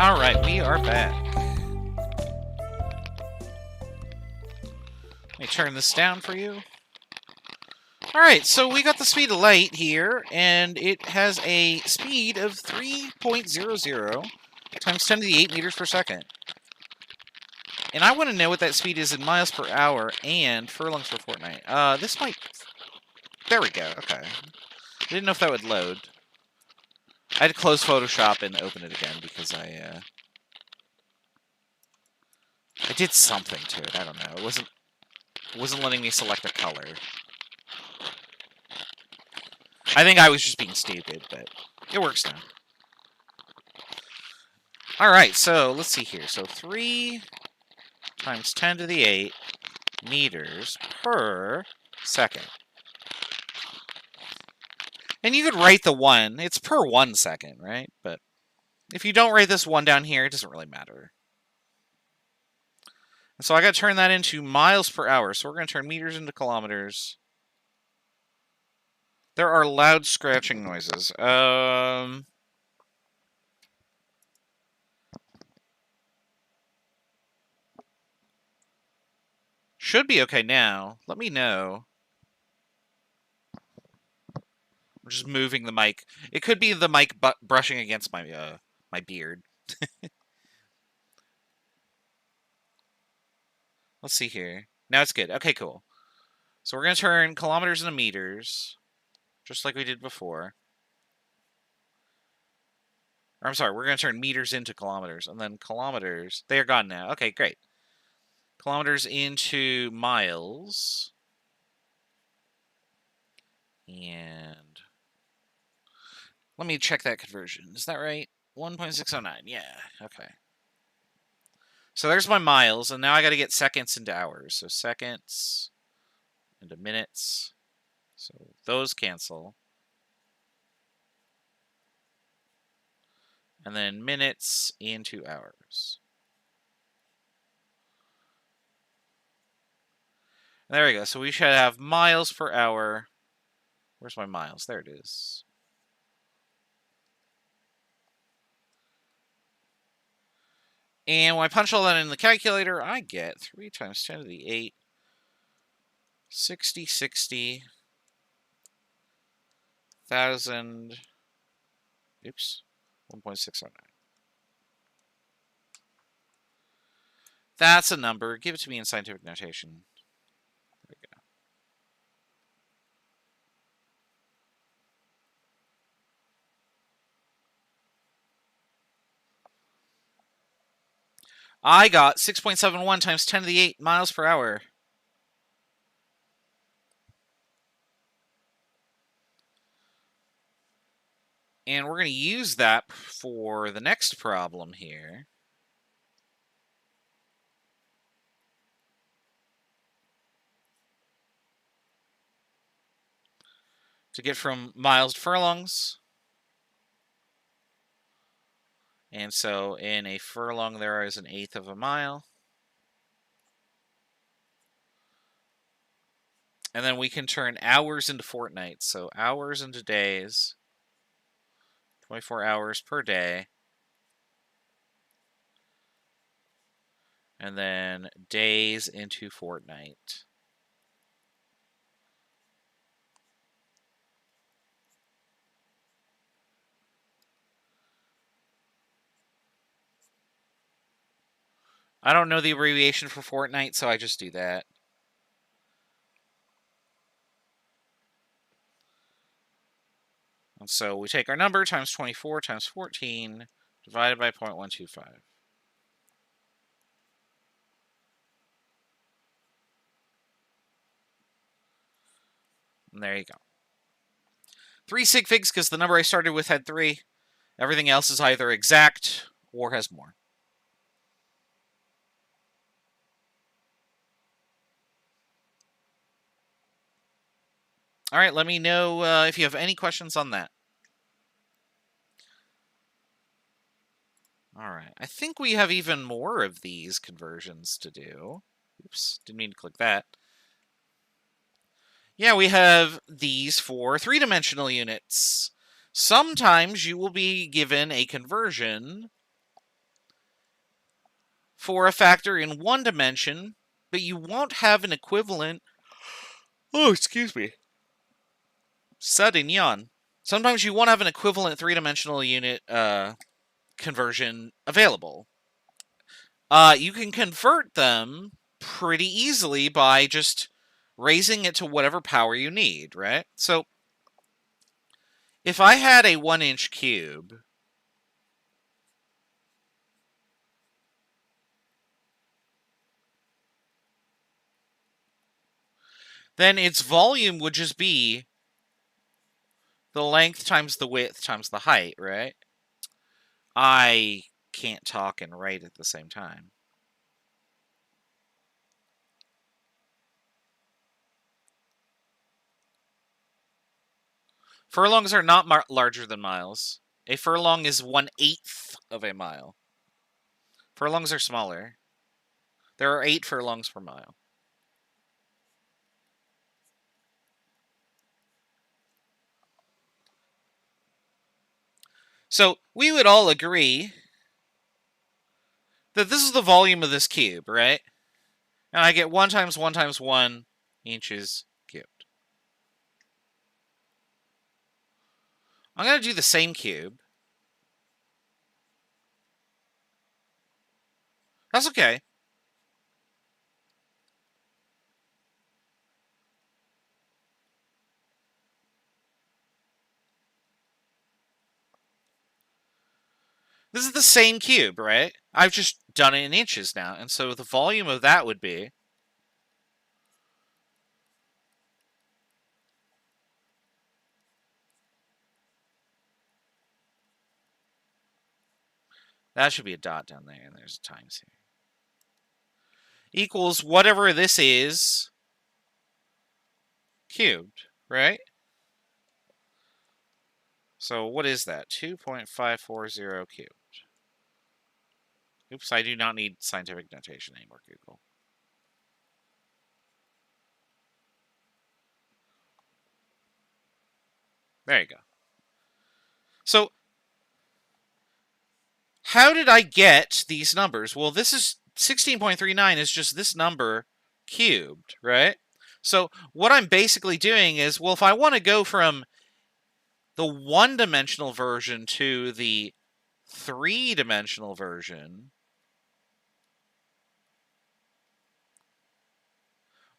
Alright, we are back. Let me turn this down for you. Alright, so we got the speed of light here, and it has a speed of 3.00 times 10 to the 8 meters per second. And I want to know what that speed is in miles per hour and furlongs per fortnight. This might... There we go, okay. I didn't know if that would load. I had to close Photoshop and open it again because I did something to it, I don't know. It wasn't letting me select a color. I think I was just being stupid, but it works now. Alright, so let's see here. So 3 times 10 to the 8 meters per second. And you could write the 1. It's per 1 second, right? But if you don't write this 1 down here, it doesn't really matter. And so I got to turn that into miles per hour. So we're going to turn meters into kilometers. There are loud scratching noises. Should be okay now. Let me know. I'm just moving the mic. It could be the mic brushing against my my beard. Let's see here. Now it's good. Okay, cool. So we're going to turn kilometers into meters, just like we did before. Or I'm sorry, we're going to turn meters into kilometers, and then kilometers. They are gone now. Okay, great. Kilometers into miles. And let me check that conversion. Is that right? 1.609. Yeah, okay. So there's my miles, and now I got to get seconds into hours. So seconds into minutes. So those cancel. And then minutes into hours. There we go. So we should have miles per hour. Where's my miles? There it is. And when I punch all that in the calculator, I get 3 times 10 to the 8. 60, 1,000. Oops. 1.609. That's a number. Give it to me in scientific notation. There we go. I got 6.71 times 10 to the 8 miles per hour. And we're going to use that for the next problem here. To get from miles to furlongs. And so in a furlong, there is 1/8 of a mile. And then we can turn hours into fortnights. So hours into days. 24 hours per day. And then days into fortnight. I don't know the abbreviation for fortnight, so I just do that. And so we take our number times 24 times 14 divided by 0.125. And there you go. 3 Sig Figs, because the number I started with had 3. Everything else is either exact or has more. All right, let me know if you have any questions on that. All right, I think we have even more of these conversions to do. Oops, didn't mean to click that. Yeah, we have these for 3-dimensional units. Sometimes you will be given a conversion for a factor in one dimension, but you won't have an equivalent. Oh, excuse me. Sudden yawn. Sometimes you won't have an equivalent three-dimensional unit conversion available. You can convert them pretty easily by just raising it to whatever power you need, right? So if I had a 1-inch cube, then its volume would just be the length times the width times the height, right? I can't talk and write at the same time. Furlongs are not larger than miles. A furlong is 1/8 of a mile. Furlongs are smaller. There are 8 furlongs per mile. So we would all agree that this is the volume of this cube, right? And I get 1 times 1 times 1 inches cubed. I'm going to do the same cube. That's okay. This is the same cube, right? I've just done it in inches now. And so the volume of that would be that should be a dot down there, and there's a times here. Equals whatever this is cubed, right? So what is that? 2.540 cubed. Oops, I do not need scientific notation anymore, Google. There you go. So how did I get these numbers? Well, this is 16.39 is just this number cubed, right? So what I'm basically doing is, well, if I want to go from the one-dimensional version to the three-dimensional version,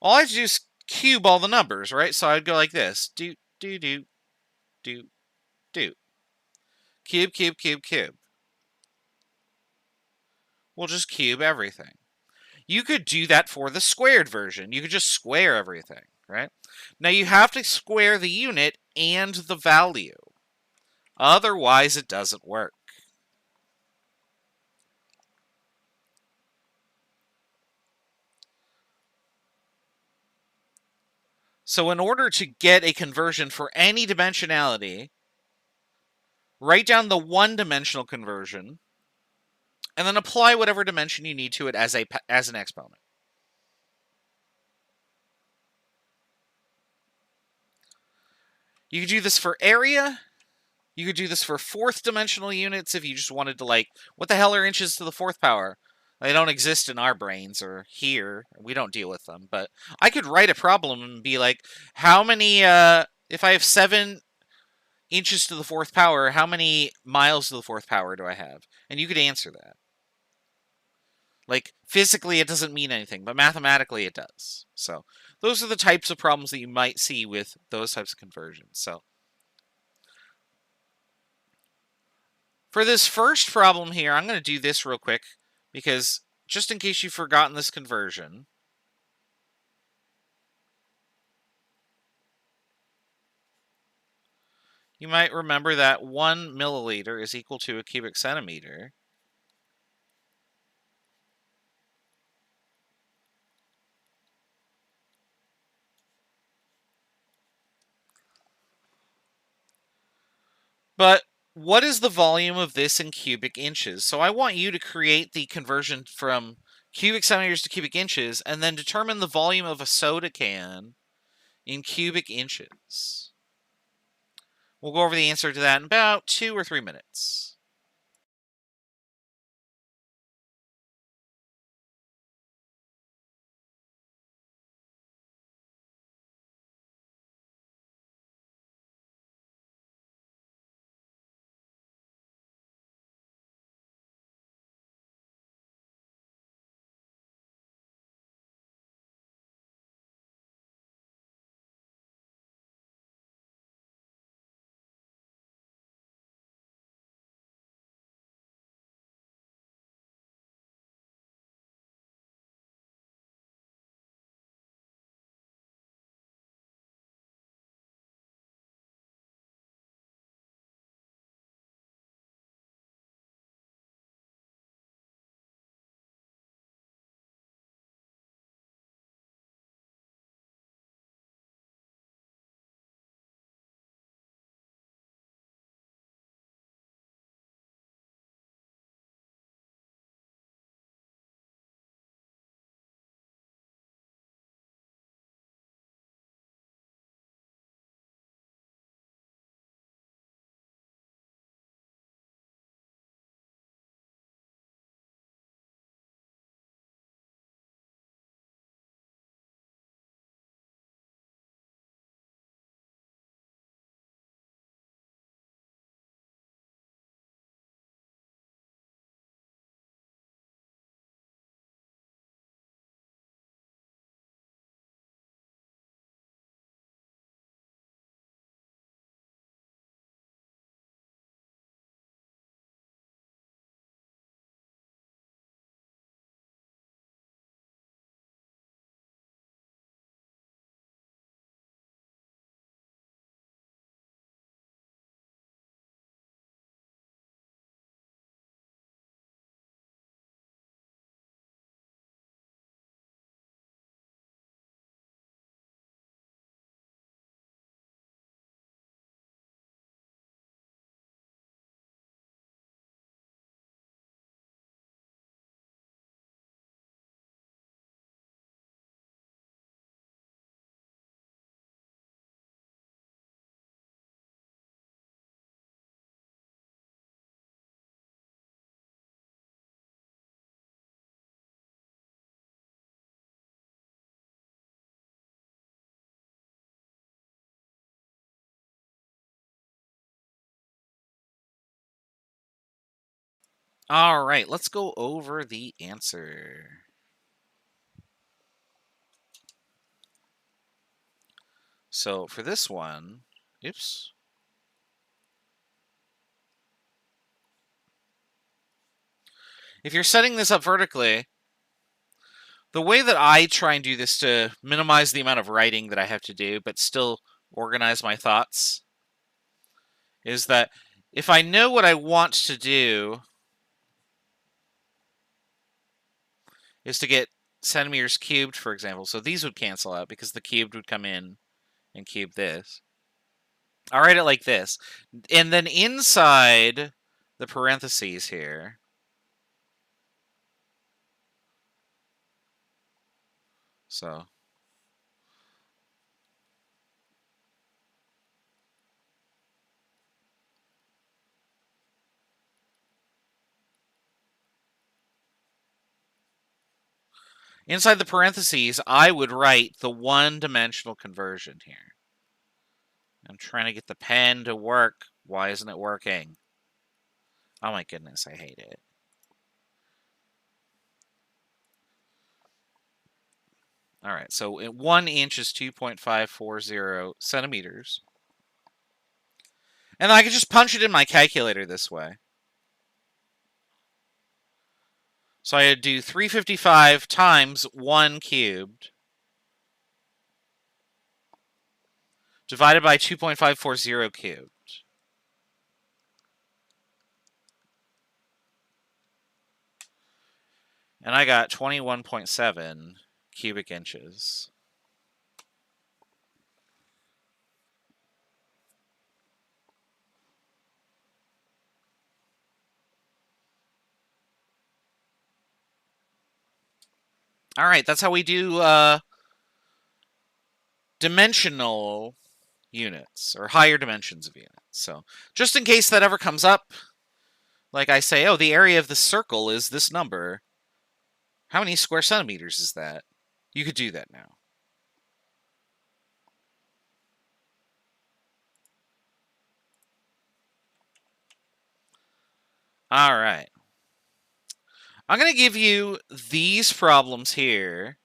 all I have to do is cube all the numbers, right? So I'd go like this. Do. Cube, cube, cube, cube. We'll just cube everything. You could do that for the squared version. You could just square everything, right? Now you have to square the unit and the value. Otherwise, it doesn't work. So in order to get a conversion for any dimensionality, write down the one-dimensional conversion, and then apply whatever dimension you need to it as an exponent. You could do this for area. You could do this for fourth dimensional units if you just wanted to, like, what the hell are inches to the fourth power? They don't exist in our brains or here. We don't deal with them. But I could write a problem and be like, how many, if I have 7 inches to the fourth power, how many miles to the fourth power do I have? And you could answer that. Like, physically it doesn't mean anything, but mathematically it does. So those are the types of problems that you might see with those types of conversions. So for this first problem here, I'm going to do this real quick, because just in case you've forgotten this conversion, you might remember that 1 milliliter is equal to a cubic centimeter. But what is the volume of this in cubic inches? So I want you to create the conversion from cubic centimeters to cubic inches, and then determine the volume of a soda can in cubic inches. We'll go over the answer to that in about 2 or 3 minutes. All right, let's go over the answer. So for this one, oops. If you're setting this up vertically, the way that I try and do this to minimize the amount of writing that I have to do, but still organize my thoughts, is that if I know what I want to do is to get centimeters cubed, for example, so these would cancel out because the cubed would come in and cube this. I'll write it like this. And then inside the parentheses here, so inside the parentheses, I would write the one-dimensional conversion here. I'm trying to get the pen to work. Why isn't it working? Oh my goodness, I hate it. All right, so 1 inch is 2.540 centimeters. And I can just punch it in my calculator this way. So I would do 355 times 1 cubed divided by 2.540 cubed. And I got 21.7 cubic inches. All right, that's how we do dimensional units, or higher dimensions of units. So just in case that ever comes up, like I say, oh, the area of the circle is this number. How many square centimeters is that? You could do that now. All right. I'm going to give you these problems here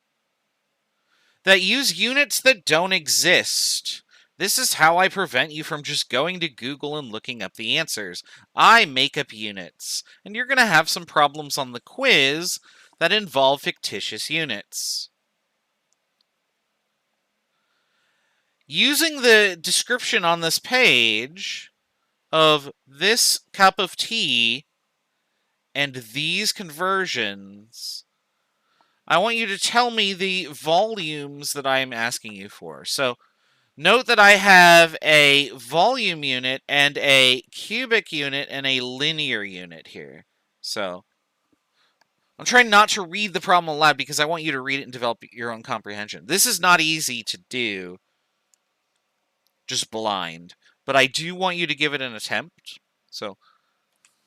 that use units that don't exist. This is how I prevent you from just going to Google and looking up the answers. I make up units, and you're going to have some problems on the quiz that involve fictitious units. Using the description on this page of this cup of tea and these conversions, I want you to tell me the volumes that I'm asking you for. So note that I have a volume unit and a cubic unit and a linear unit here. So I'm trying not to read the problem aloud because I want you to read it and develop your own comprehension. This is not easy to do just blind, but I do want you to give it an attempt. So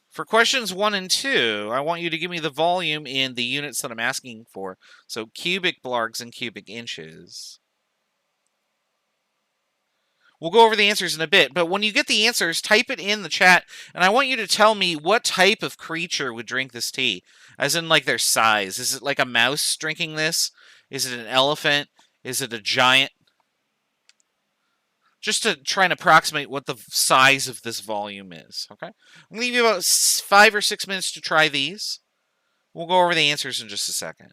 for questions 1 and 2, I want you to give me the volume in the units that I'm asking for. So cubic blargs and cubic inches. We'll go over the answers in a bit, but when you get the answers, type it in the chat, and I want you to tell me what type of creature would drink this tea, as in, like, their size. Is it like a mouse drinking this? Is it an elephant? Is it a giant? Just to try and approximate what the size of this volume is, okay? I'm going to give you about 5 or 6 minutes to try these. We'll go over the answers in just a second.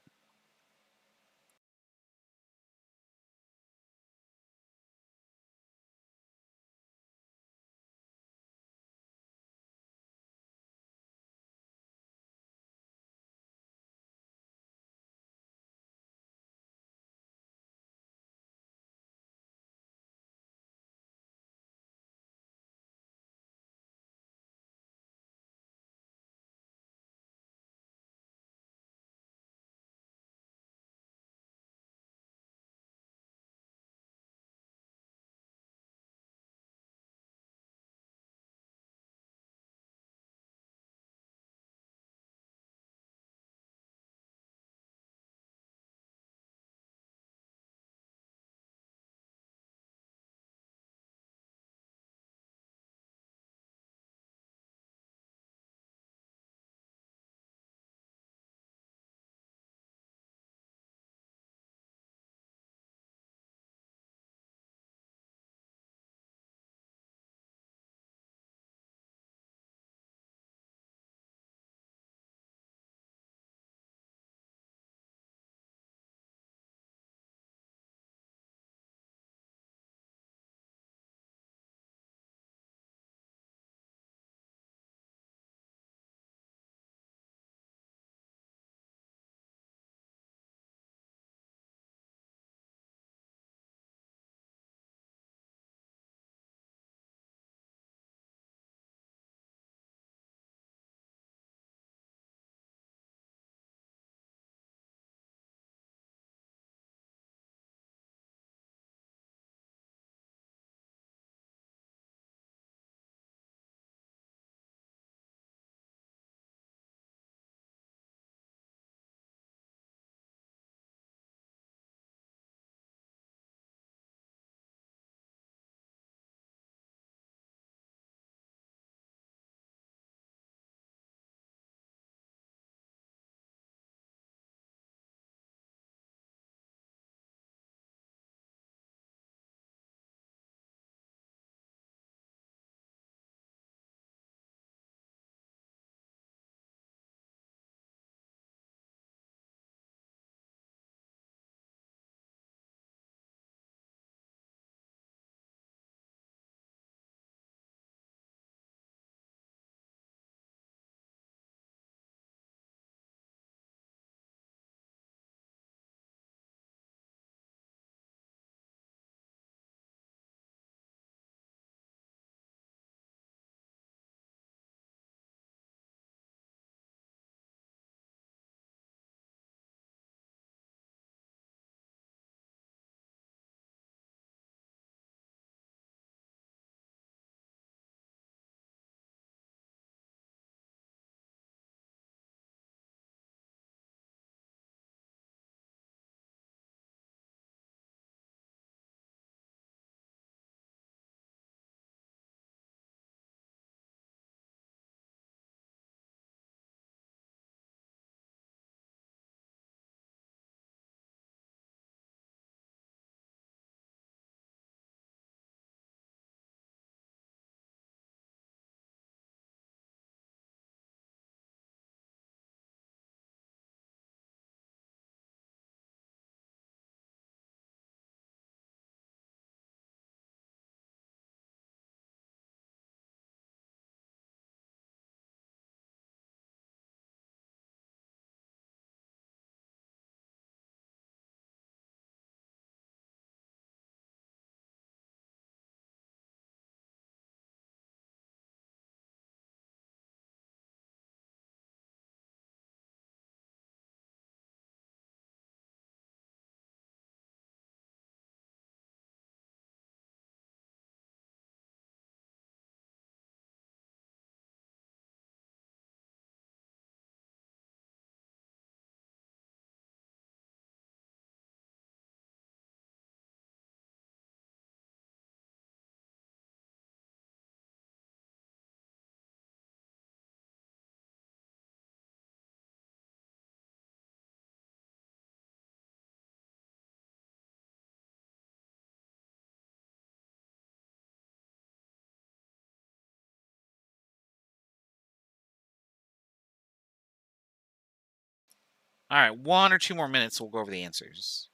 All right, 1 or 2 more minutes, we'll go over the answers.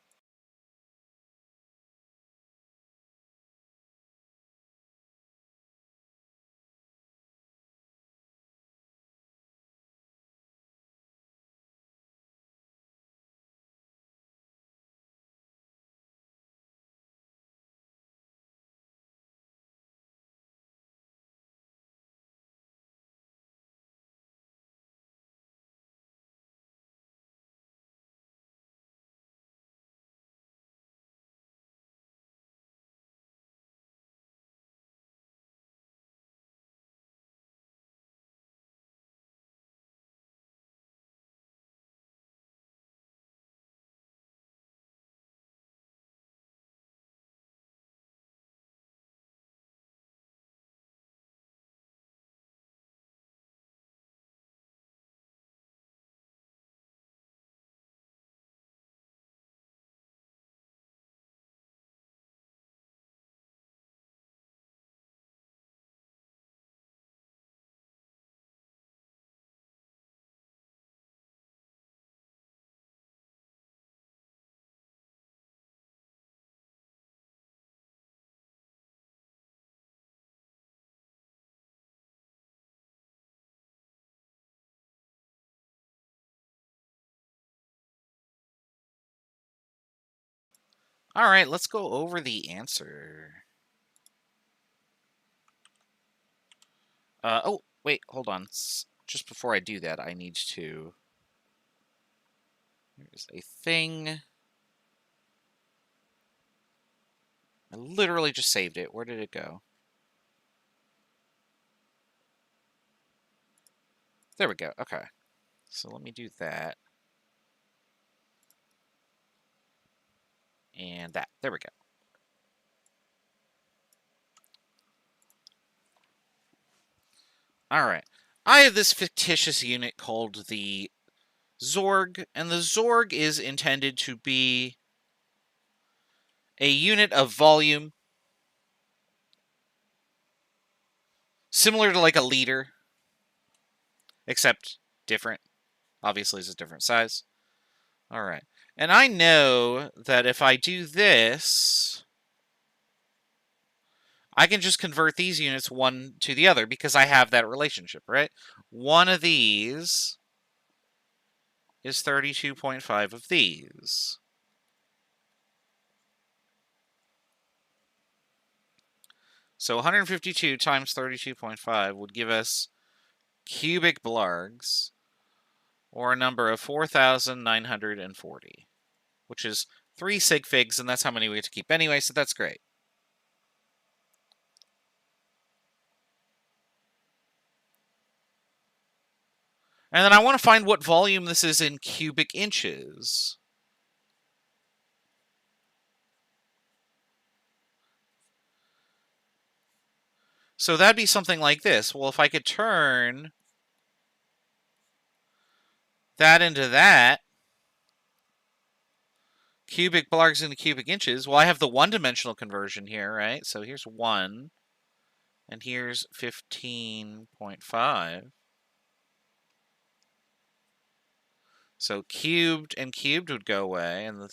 All right, let's go over the answer. Oh, wait, hold on. Just before I do that, I need to... There's a thing. I literally just saved it. Where did it go? There we go. Okay. So let me do that. And that. There we go. All right. I have this fictitious unit called the Zorg, and the Zorg is intended to be a unit of volume similar to like a liter, except different. Obviously, it's a different size. All right. And I know that if I do this, I can just convert these units one to the other because I have that relationship, right? One of these is 32.5 of these. So 152 times 32.5 would give us cubic blargs, or a number of 4,940, which is 3 sig figs, and that's how many we get to keep anyway, so that's great. And then I want to find what volume this is in cubic inches. So that'd be something like this. Well, if I could turn that into that, cubic blargs into cubic inches, well, I have the one-dimensional conversion here, right? So here's 1, and here's 15.5. So cubed and cubed would go away, and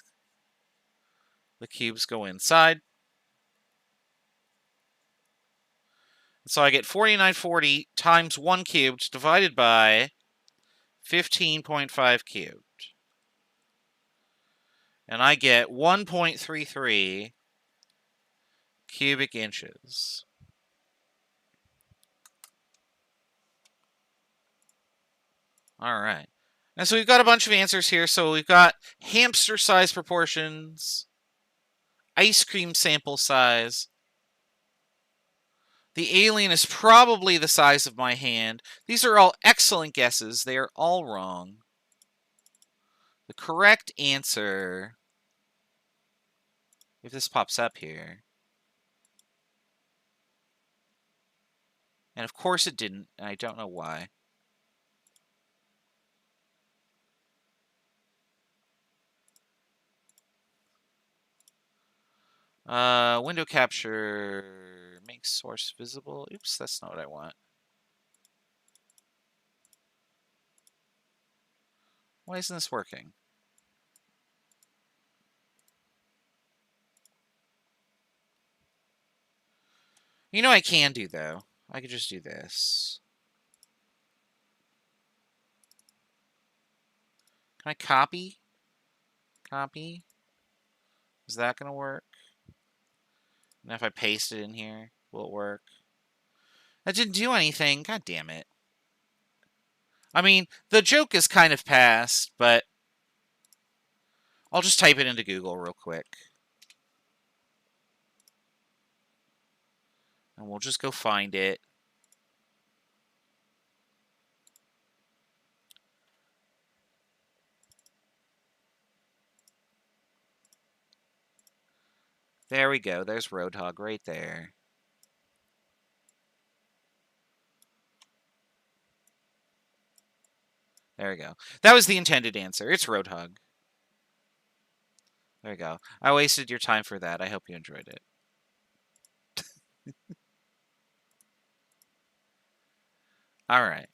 the cubes go inside. So I get 4940 times 1 cubed divided by 15.5 cubed. And I get 1.33 cubic inches. All right. And so we've got a bunch of answers here. So we've got hamster size proportions, ice cream sample size. The alien is probably the size of my hand. These are all excellent guesses. They are all wrong. The correct answer, if this pops up here, and of course it didn't, and I don't know why. Window capture, make source visible. Oops, that's not what I want. Why isn't this working? You know I can do, though. I could just do this. Can I copy? Copy? Is that going to work? And if I paste it in here, will it work? That didn't do anything. God damn it. I mean, the joke is kind of past, but I'll just type it into Google real quick. And we'll just go find it. There we go. There's Roadhog right there. There we go. That was the intended answer. It's Roadhog. There we go. I wasted your time for that. I hope you enjoyed it. All right.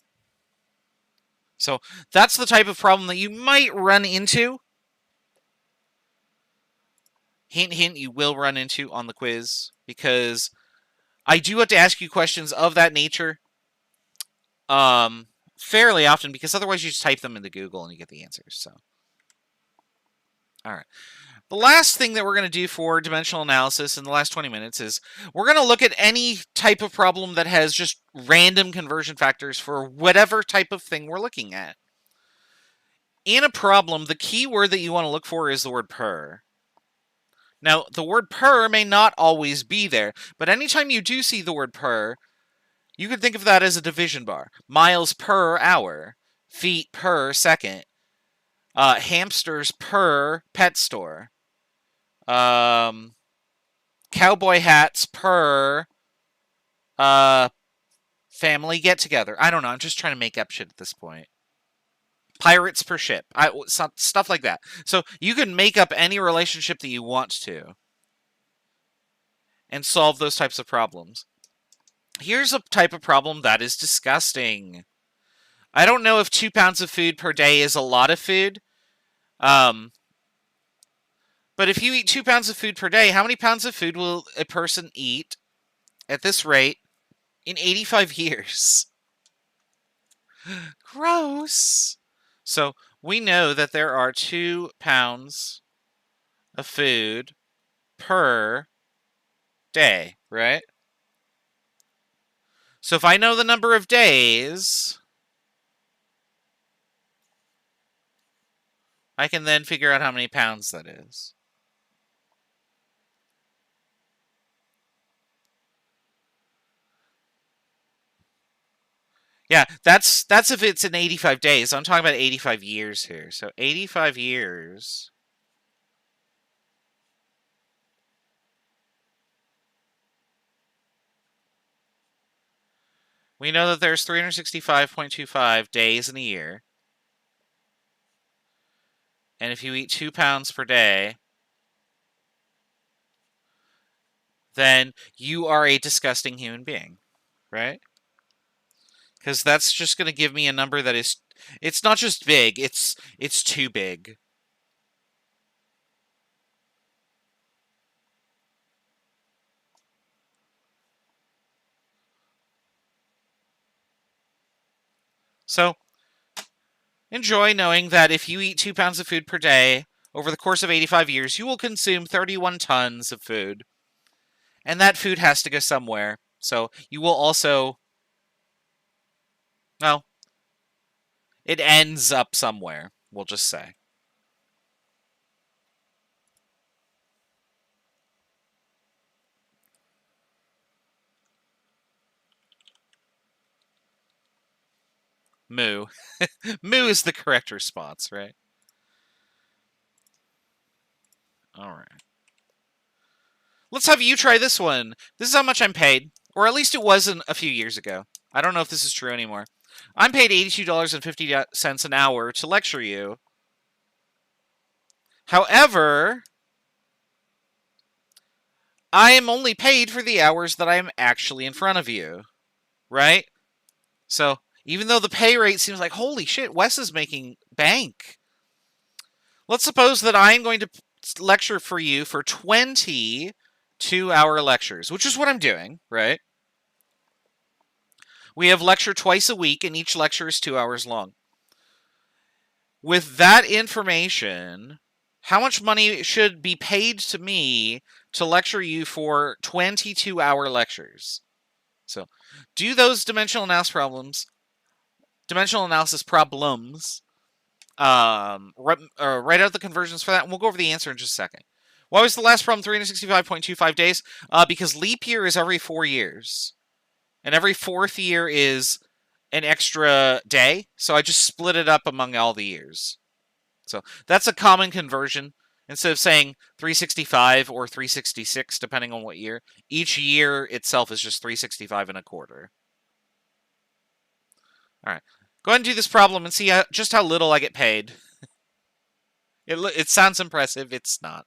So that's the type of problem that you might run into. Hint, hint, you will run into on the quiz, because I do have to ask you questions of that nature fairly often, because otherwise you just type them into Google and you get the answers. So, all right. The last thing that we're going to do for dimensional analysis in the last 20 minutes is we're going to look at any type of problem that has just random conversion factors for whatever type of thing we're looking at. In a problem, the key word that you want to look for is the word per. Now, the word per may not always be there, but anytime you do see the word per, you could think of that as a division bar. Miles per hour, feet per second, hamsters per pet store, cowboy hats per family get-together. I don't know, I'm just trying to make up shit at this point. Pirates per ship. Stuff like that. So you can make up any relationship that you want to and solve those types of problems. Here's a type of problem that is disgusting. I don't know if 2 pounds of food per day is a lot of food. But if you eat 2 pounds of food per day, how many pounds of food will a person eat at this rate in 85 years? Gross. So we know that there are 2 pounds of food per day, right? So if I know the number of days, I can then figure out how many pounds that is. Yeah, that's if it's in 85 days. I'm talking about 85 years here. So 85 years. We know that there's 365.25 days in a year. And if you eat 2 pounds per day, then you are a disgusting human being, right? Because that's just going to give me a number that is, it's not just big, it's too big. So, enjoy knowing that if you eat 2 pounds of food per day, over the course of 85 years, you will consume 31 tons of food. And that food has to go somewhere. So, you will also, well, it ends up somewhere, we'll just say. Moo. Moo is the correct response, right? All right. Let's have you try this one. This is how much I'm paid. Or at least it wasn't a few years ago. I don't know if this is true anymore. I'm paid $82.50 an hour to lecture you. However, I am only paid for the hours that I am actually in front of you. Right? So, even though the pay rate seems like, holy shit, Wes is making bank. Let's suppose that I'm going to lecture for you for 20 2-hour lectures, which is what I'm doing, right? We have lecture twice a week, and each lecture is 2 hours long. With that information, how much money should be paid to me to lecture you for 22-hour lectures? So, do those dimensional analysis problems, write out the conversions for that, and we'll go over the answer in just a second. Why was the last problem 365.25 days? Because leap year is every 4 years. And every 4th year is an extra day, so I just split it up among all the years. So that's a common conversion. Instead of saying 365 or 366, depending on what year, each year itself is just 365 and a quarter. All right. Go ahead and do this problem and see just how little I get paid. It sounds impressive. It's not.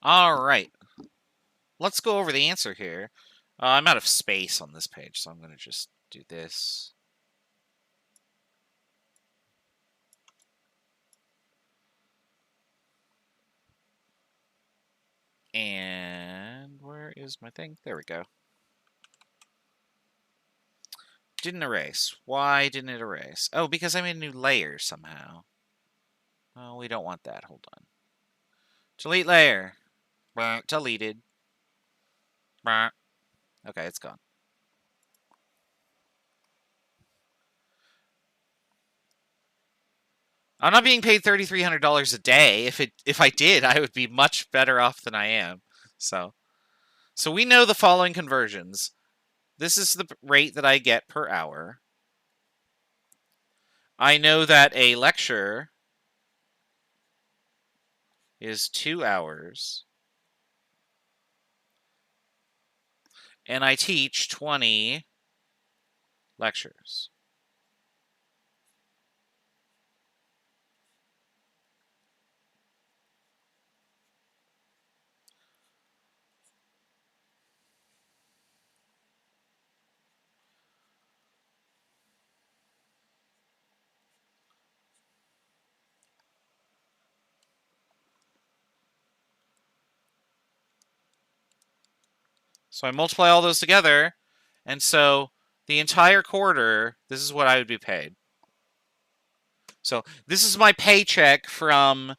All right. Let's go over the answer here. I'm out of space on this page, so I'm going to just do this. And where is my thing? There we go. Didn't erase. Why didn't it erase? Oh, because I made a new layer somehow. Oh, we don't want that. Hold on. Delete layer. Deleted. Okay, it's gone. I'm not being paid $3,300 a day. If I did, I would be much better off than I am. So we know the following conversions. This is the rate that I get per hour. I know that a lecture is 2 hours. And I teach 20 lectures. So I multiply all those together, and so the entire quarter, this is what I would be paid. So this is my paycheck from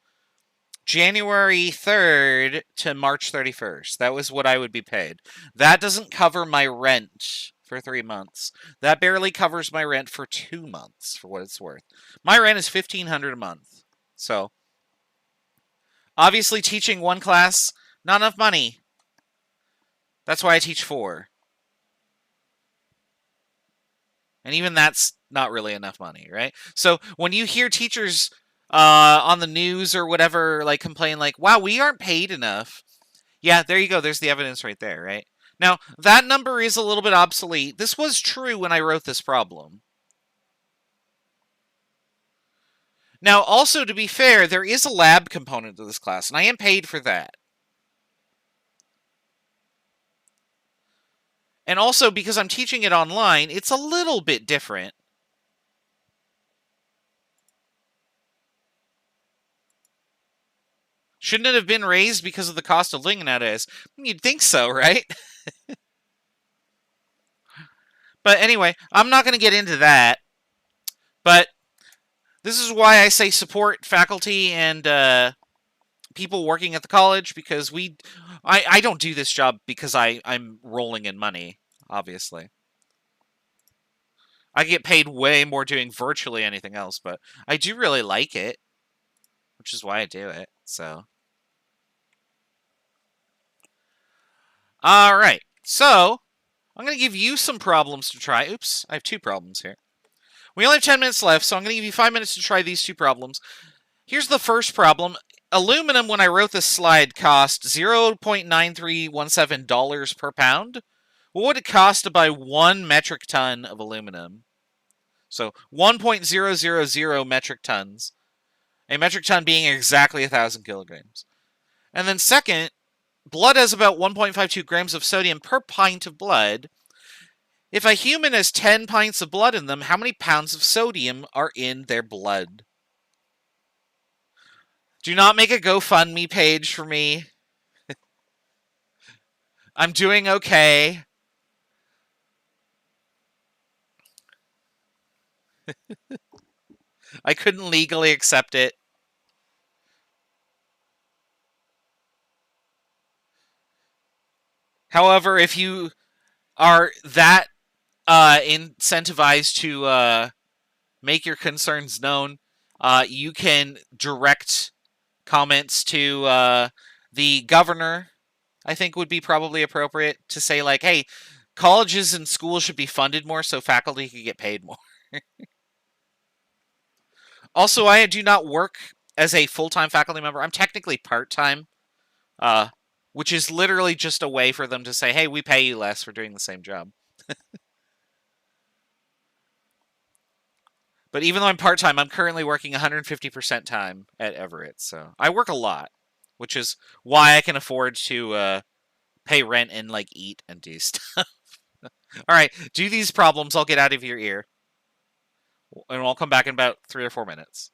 January 3rd to March 31st. That was what I would be paid. That doesn't cover my rent for 3 months. That barely covers my rent for 2 months, for what it's worth. My rent is $1,500 a month. So, obviously, teaching one class, not enough money. That's why I teach 4. And even that's not really enough money, right? So when you hear teachers on the news or whatever like complain like, wow, we aren't paid enough. Yeah, there you go. There's the evidence right there, right? Now, that number is a little bit obsolete. This was true when I wrote this problem. Now, also, to be fair, there is a lab component to this class, and I am paid for that. And also, because I'm teaching it online, it's a little bit different. Shouldn't it have been raised because of the cost of living nowadays? You'd think so, right? But anyway, I'm not going to get into that. But this is why I say support faculty and people working at the college, because I don't do this job because I'm rolling in money, obviously. I get paid way more doing virtually anything else, but I do really like it, which is why I do it. So, all right. So, I'm going to give you some problems to try. Oops, I have 2 problems here. We only have 10 minutes left, so I'm going to give you 5 minutes to try these 2 problems. Here's the first problem. Aluminum, when I wrote this slide, cost $0.9317 per pound. What would it cost to buy 1 metric ton of aluminum? So 1.000 metric tons. A metric ton being exactly 1,000 kilograms. And then second, blood has about 1.52 grams of sodium per pint of blood. If a human has 10 pints of blood in them, how many pounds of sodium are in their blood? Do not make a GoFundMe page for me. I'm doing okay. I couldn't legally accept it. However, if you are that incentivized to make your concerns known, you can direct comments to the governor. I think would be probably appropriate to say like, hey, colleges and schools should be funded more so faculty can get paid more. Also, I do not work as a full-time faculty member. I'm technically part-time, uh, which is literally just a way for them to say, hey, we pay you less for doing the same job. But even though I'm part-time, I'm currently working 150% time at Everett, so I work a lot, which is why I can afford to pay rent and like eat and do stuff. All right, do these problems. I'll get out of your ear, and I'll come back in about 3 or 4 minutes.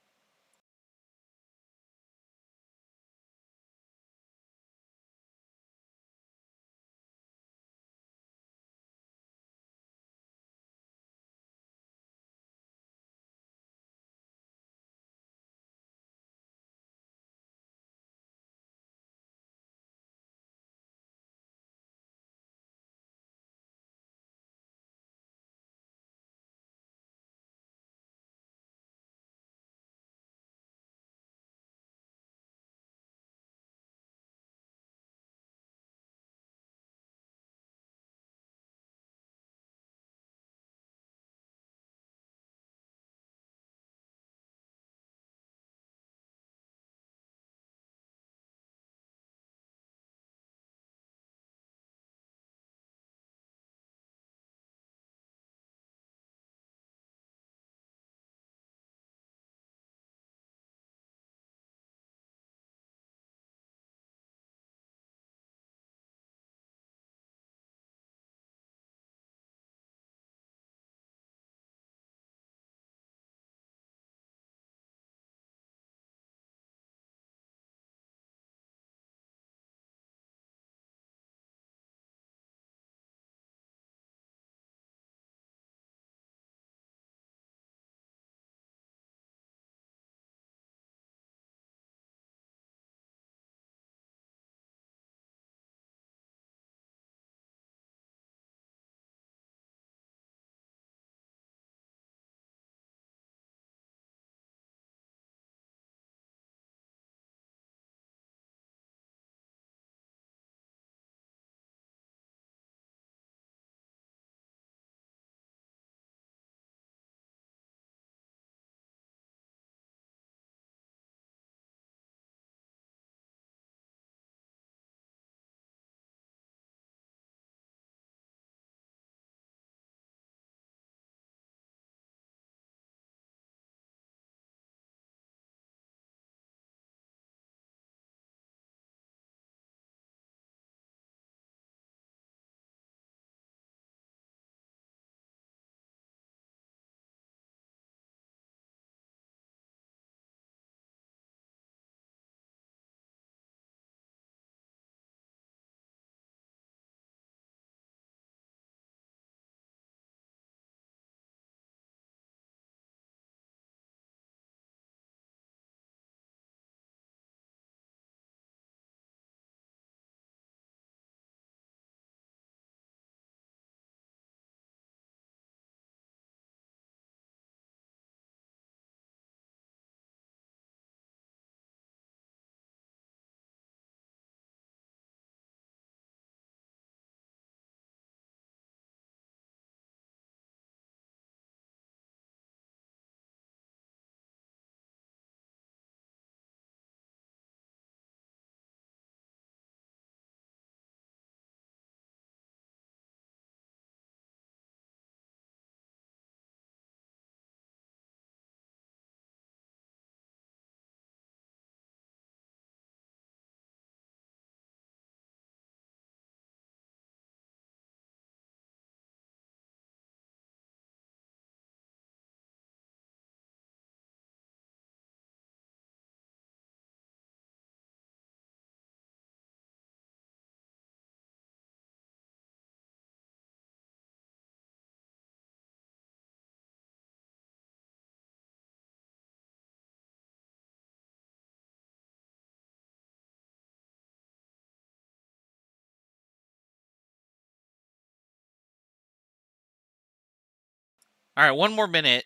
All right, one more minute,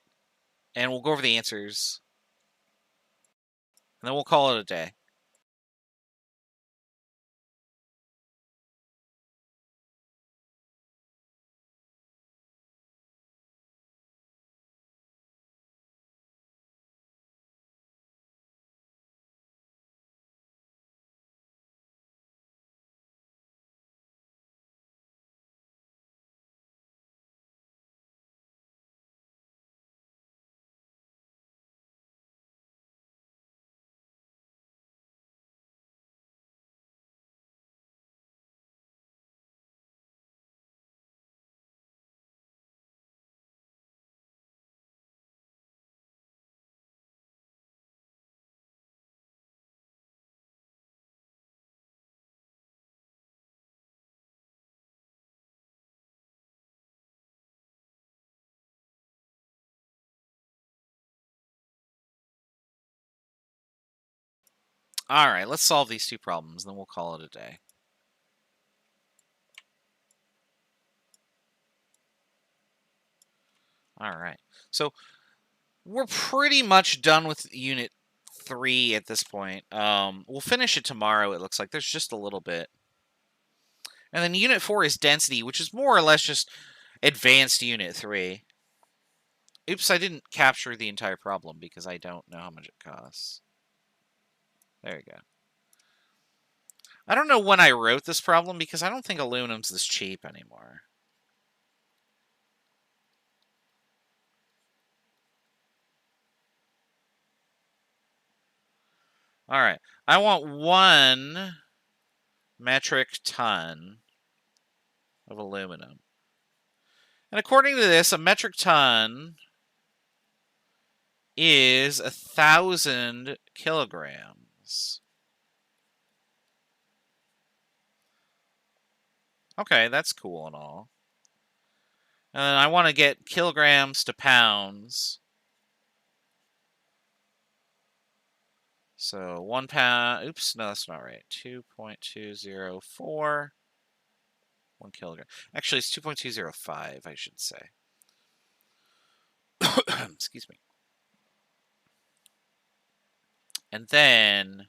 and we'll go over the answers. And then we'll call it a day. All right, let's solve these two problems, and then we'll call it a day. All right, so we're pretty much done with Unit 3 at this point. We'll finish it tomorrow, it looks like. There's just a little bit. And then Unit 4 is Density, which is more or less just Advanced Unit 3. Oops, I didn't capture the entire problem because I don't know how much it costs. There you go. I don't know when I wrote this problem because I don't think aluminum's this cheap anymore. All right. I want 1 metric ton of aluminum. And according to this, a metric ton is 1,000 kilograms. Okay, that's cool and all. And then I want to get kilograms to pounds. So 1 pound, oops, no, that's not right. 2.204, 1 kilogram. Actually, it's 2.205, I should say. Excuse me. And then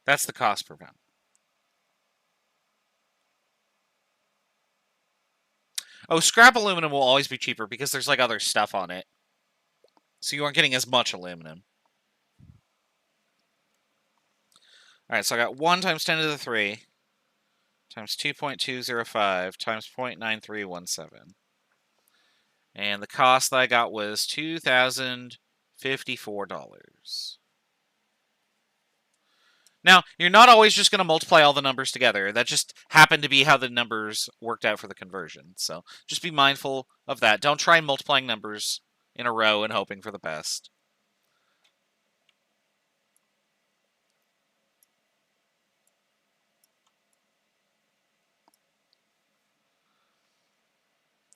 that's the cost per pound. Oh, scrap aluminum will always be cheaper because there's like other stuff on it. So you aren't getting as much aluminum. All right, so I got 1 times 10 to the 3 times 2.205 times 0.9317. And the cost that I got was $2,054. Now, you're not always just going to multiply all the numbers together. That just happened to be how the numbers worked out for the conversion. So just be mindful of that. Don't try multiplying numbers in a row and hoping for the best.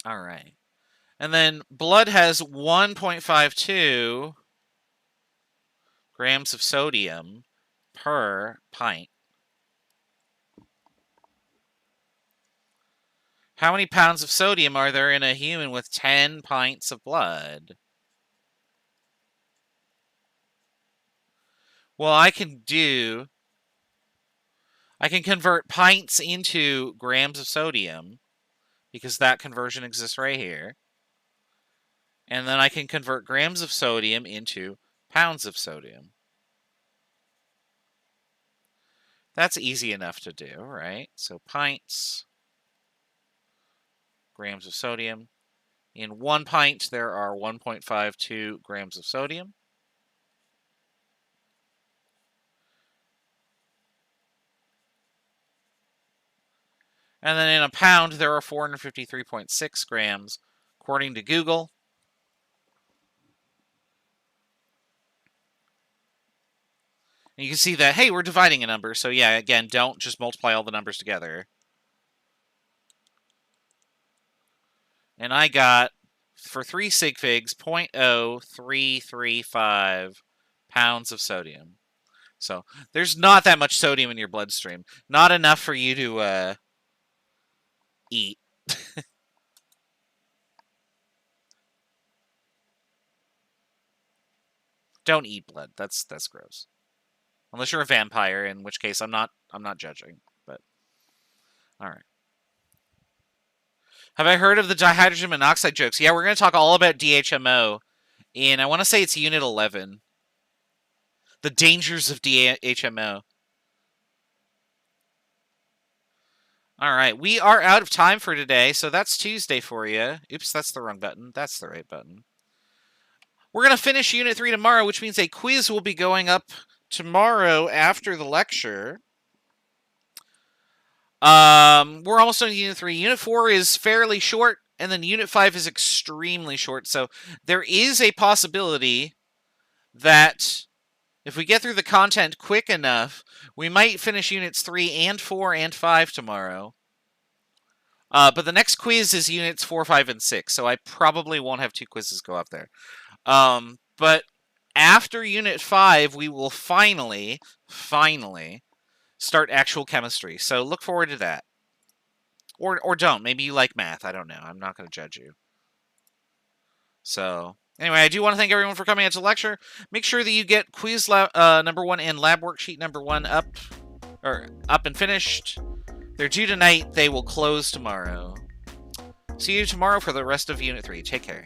All right. And then blood has 1.52 grams of sodium per pint. How many pounds of sodium are there in a human with 10 pints of blood? Well, I can convert pints into grams of sodium because that conversion exists right here. And then I can convert grams of sodium into pounds of sodium. That's easy enough to do, right? So pints, grams of sodium. In 1 pint, there are 1.52 grams of sodium. And then in a pound, there are 453.6 grams, according to Google. And you can see that, hey, we're dividing a number. So yeah, again, don't just multiply all the numbers together. And I got, for 3 Sig Figs, 0.0335 pounds of sodium. So there's not that much sodium in your bloodstream. Not enough for you to eat. Don't eat blood. That's gross. Unless you're a vampire, in which case I'm not judging. But all right. Have I heard of the dihydrogen monoxide jokes? Yeah, we're going to talk all about DHMO in, I want to say it's Unit 11. The dangers of DHMO. All right, we are out of time for today, so that's Tuesday for you. Oops, that's the wrong button. That's the right button. We're going to finish Unit 3 tomorrow, which means a quiz will be going up tomorrow after the lecture. We're almost done with Unit 3. Unit 4 is fairly short, and then Unit 5 is extremely short. So there is a possibility that if we get through the content quick enough, we might finish Units 3 and 4 and 5 tomorrow. But the next quiz is Units 4, 5, and 6, so I probably won't have 2 quizzes go up there. But after Unit 5, we will finally start actual chemistry. So look forward to that. Or don't. Maybe you like math. I don't know. I'm not going to judge you. So, anyway, I do want to thank everyone for coming out to the lecture. Make sure that you get quiz number 1 and lab worksheet number 1 up and finished. They're due tonight. They will close tomorrow. See you tomorrow for the rest of Unit 3. Take care.